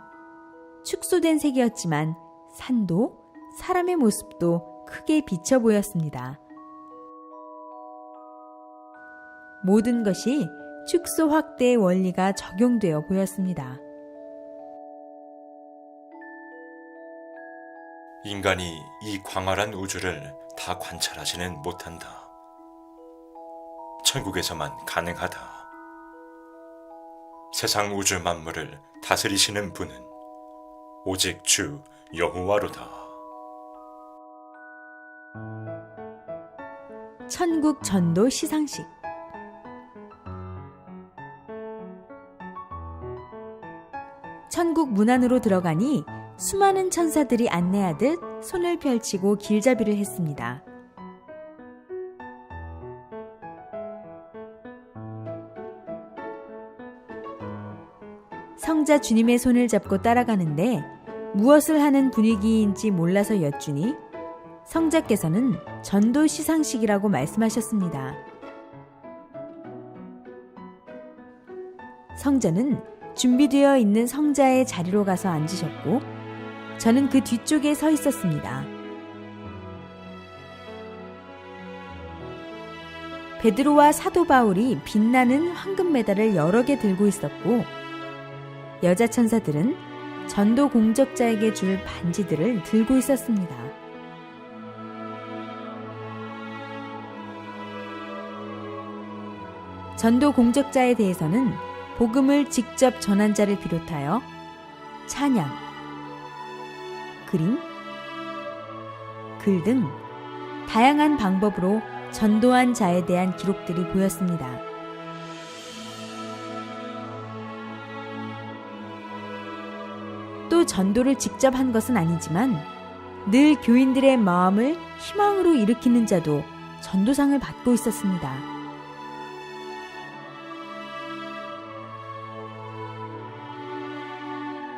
축소된 색이었지만 산도 사람의 모습도 크게 비쳐 보였습니다. 모든 것이 축소 확대의 원리가 적용되어 보였습니다. 인간이 이 광활한 우주를 다 관찰하지는 못한다. 천국에서만 가능하다. 세상 우주 만물을 다스리시는 분은 오직 주 여호와로다. 천국 전도 시상식. 천국 문 안으로 들어가니 수많은 천사들이 안내하듯 손을 펼치고 길잡이를 했습니다. 성자 주님의 손을 잡고 따라가는데 무엇을 하는 분위기인지 몰라서 여쭈니 성자께서는 전도 시상식이라고 말씀하셨습니다. 성자는 준비되어 있는 성자의 자리로 가서 앉으셨고 저는 그 뒤쪽에 서 있었습니다. 베드로와 사도 바울이 빛나는 황금 메달을 여러 개 들고 있었고 여자 천사들은 전도 공적자에게 줄 반지들을 들고 있었습니다. 전도 공적자에 대해서는 복음을 직접 전한 자를 비롯하여 찬양, 그림, 글 등 다양한 방법으로 전도한 자에 대한 기록들이 보였습니다. 또 전도를 직접 한 것은 아니지만 늘 교인들의 마음을 희망으로 일으키는 자도 전도상을 받고 있었습니다.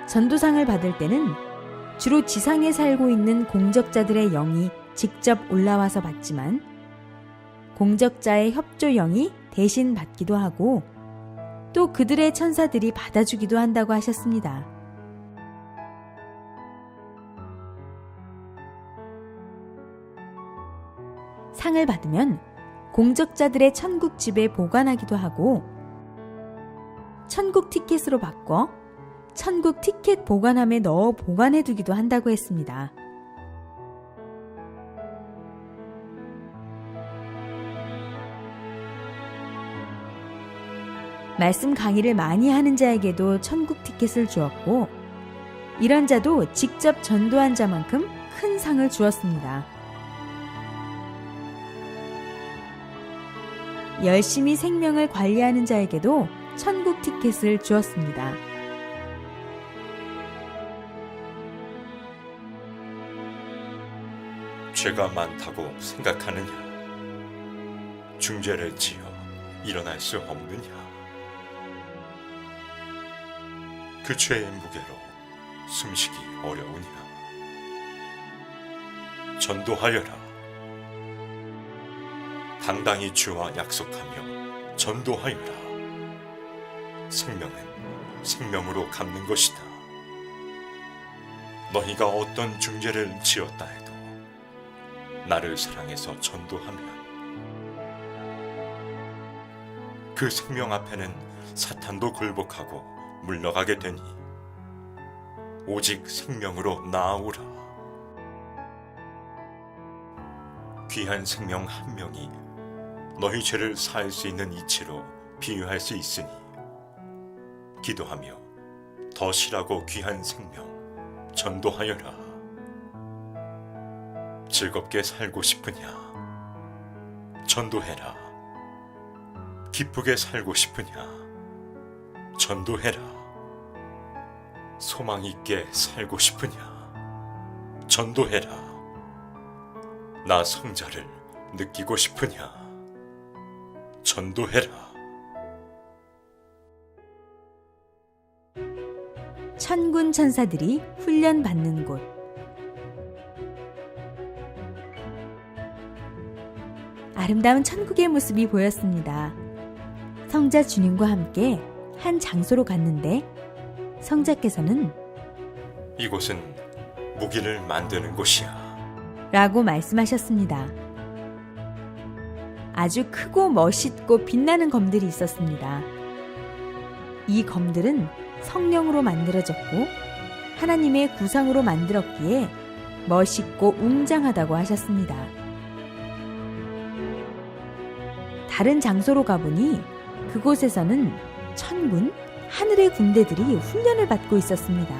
전도상을 받을 때는 주로 지상에 살고 있는 공적자들의 영이 직접 올라와서 받지만 공적자의 협조 영이 대신 받기도 하고 또 그들의 천사들이 받아주기도 한다고 하셨습니다. 상을 받으면 공적자들의 천국 집에 보관하기도 하고 천국 티켓으로 바꿔 천국 티켓 보관함에 넣어 보관해두기도 한다고 했습니다. 말씀 강의를 많이 하는 자에게도 천국 티켓을 주었고 이런 자도 직접 전도한 자만큼 큰 상을 주었습니다. 열심히 생명을 관리하는 자에게도 천국 티켓을 주었습니다. 죄가 많다고 생각하느냐? 중죄를 지어 일어날 수 없느냐? 그 죄의 무게로 숨쉬기 어려우냐? 전도하여라. 당당히 주와 약속하며 전도하여라. 생명은 생명으로 갚는 것이다. 너희가 어떤 중죄를 지었다 해도 나를 사랑해서 전도하면 그 생명 앞에는 사탄도 굴복하고 물러가게 되니 오직 생명으로 나아오라. 귀한 생명 한 명이 너희 죄를 사할 수 있는 이치로 비유할 수 있으니 기도하며 더 실하고 귀한 생명 전도하여라. 즐겁게 살고 싶으냐? 전도해라. 기쁘게 살고 싶으냐? 전도해라. 소망 있게 살고 싶으냐? 전도해라. 나 성자를 느끼고 싶으냐? 전도해라. 천군 천사들이 훈련받는 곳. 아름다운 천국의 모습이 보였습니다. 성자 주님과 함께 한 장소로 갔는데 성자께서는 이곳은 무기를 만드는 곳이야. 라고 말씀하셨습니다. 아주 크고 멋있고 빛나는 검들이 있었습니다. 이 검들은 성령으로 만들어졌고 하나님의 구상으로 만들었기에 멋있고 웅장하다고 하셨습니다. 다른 장소로 가보니 그곳에서는 천군, 하늘의 군대들이 훈련을 받고 있었습니다.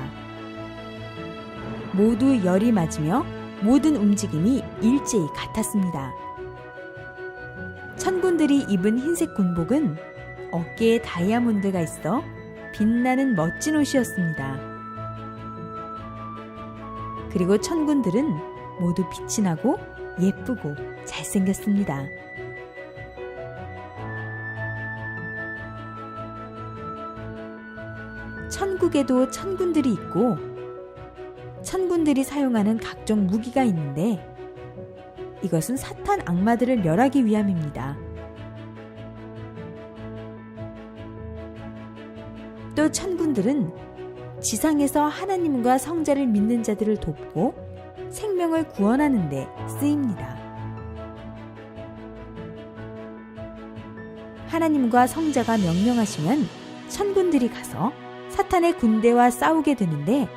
모두 열이 맞으며 모든 움직임이 일제히 같았습니다. 천군들이 입은 흰색 군복은 어깨에 다이아몬드가 있어 빛나는 멋진 옷이었습니다. 그리고 천군들은 모두 빛이 나고 예쁘고 잘생겼습니다. 천국에도 천군들이 있고 천군들이 사용하는 각종 무기가 있는데 이것은 사탄 악마들을 멸하기 위함입니다. 또 천군들은 지상에서 하나님과 성자를 믿는 자들을 돕고 생명을 구원하는 데 쓰입니다. 하나님과 성자가 명령하시면 천군들이 가서 사탄의 군대와 싸우게 되는데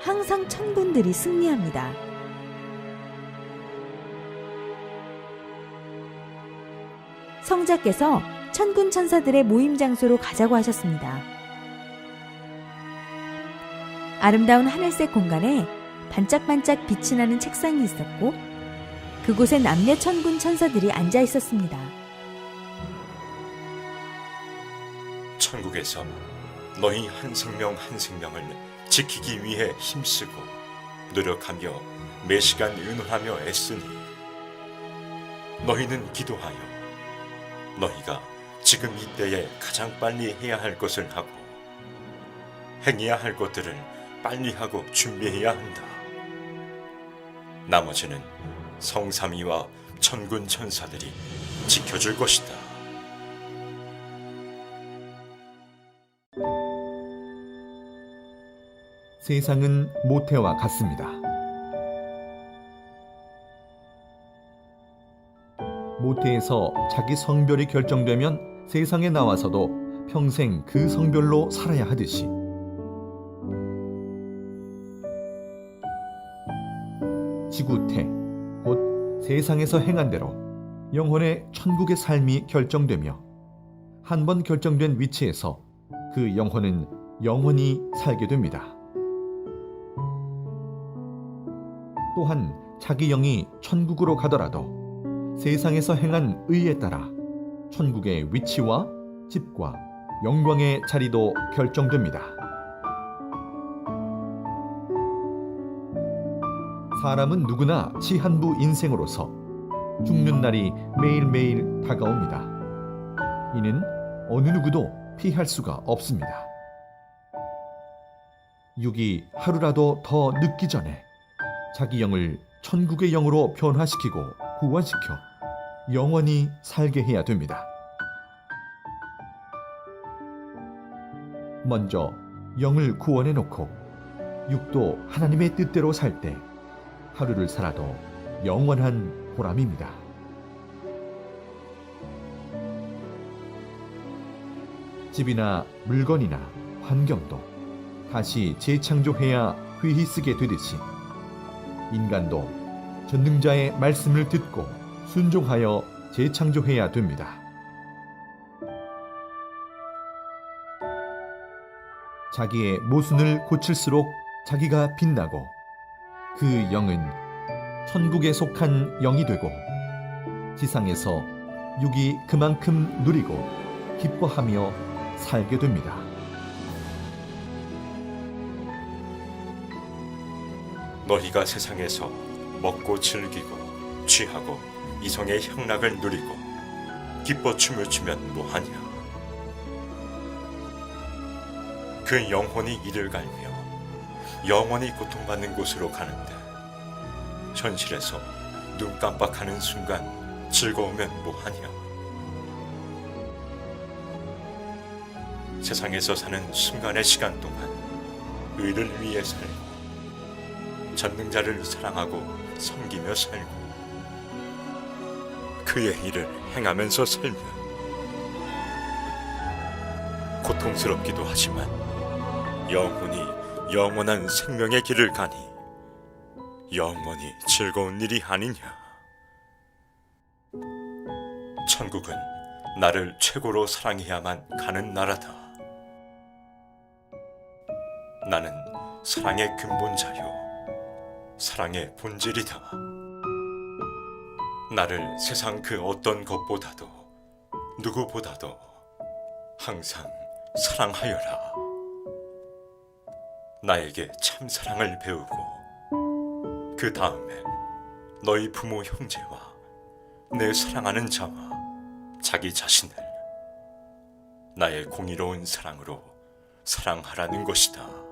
항상 천군들이 승리합니다. 성자께서 천군 천사들의 모임 장소로 가자고 하셨습니다. 아름다운 하늘색 공간에 반짝반짝 빛이 나는 책상이 있었고 그곳에 남녀 천군 천사들이 앉아 있었습니다. 천국에서 너희 한 생명 한 생명을 지키기 위해 힘쓰고 노력하며 매시간 의논하며 애쓰니 너희는 기도하여 너희가 지금 이때에 가장 빨리 해야 할 것을 하고 행해야 할 것들을 빨리 하고 준비해야 한다. 나머지는 성삼위와 천군 천사들이 지켜줄 것이다. 세상은 모태와 같습니다. 모태에서 자기 성별이 결정되면 세상에 나와서도 평생 그 성별로 살아야 하듯이 지구태, 곧 세상에서 행한 대로 영혼의 천국의 삶이 결정되며 한 번 결정된 위치에서 그 영혼은 영원히 살게 됩니다. 또한 자기 영이 천국으로 가더라도 세상에서 행한 의에 따라 천국의 위치와 집과 영광의 자리도 결정됩니다. 사람은 누구나 시한부 인생으로서 죽는 날이 매일매일 다가옵니다. 이는 어느 누구도 피할 수가 없습니다. 육이 하루라도 더 늦기 전에 자기 영을 천국의 영으로 변화시키고 구원시켜 영원히 살게 해야 됩니다. 먼저 영을 구원해 놓고 육도 하나님의 뜻대로 살 때 하루를 살아도 영원한 보람입니다. 집이나 물건이나 환경도 다시 재창조해야 휘휘 쓰게 되듯이 인간도 전능자의 말씀을 듣고 순종하여 재창조해야 됩니다. 자기의 모순을 고칠수록 자기가 빛나고 그 영은 천국에 속한 영이 되고 지상에서 육이 그만큼 누리고 기뻐하며 살게 됩니다. 너희가 세상에서 먹고 즐기고 취하고 이성의 향락을 누리고 기뻐 춤을 추면 뭐하냐? 그 영혼이 이를 갈며 영원히 고통받는 곳으로 가는데 현실에서 눈 깜빡하는 순간 즐거우면 뭐하냐? 세상에서 사는 순간의 시간 동안 의를 위해 살고 전능자를 사랑하고 섬기며 살고 그의 일을 행하면서 살면 고통스럽기도 하지만 영혼이 영원한 생명의 길을 가니 영원히 즐거운 일이 아니냐. 천국은 나를 최고로 사랑해야만 가는 나라다. 나는 사랑의 근본자요 사랑의 본질이다. 나를 세상 그 어떤 것보다도 누구보다도 항상 사랑하여라. 나에게 참 사랑을 배우고 그 다음에 너희 부모 형제와 내 사랑하는 자와 자기 자신을 나의 공의로운 사랑으로 사랑하라는 것이다.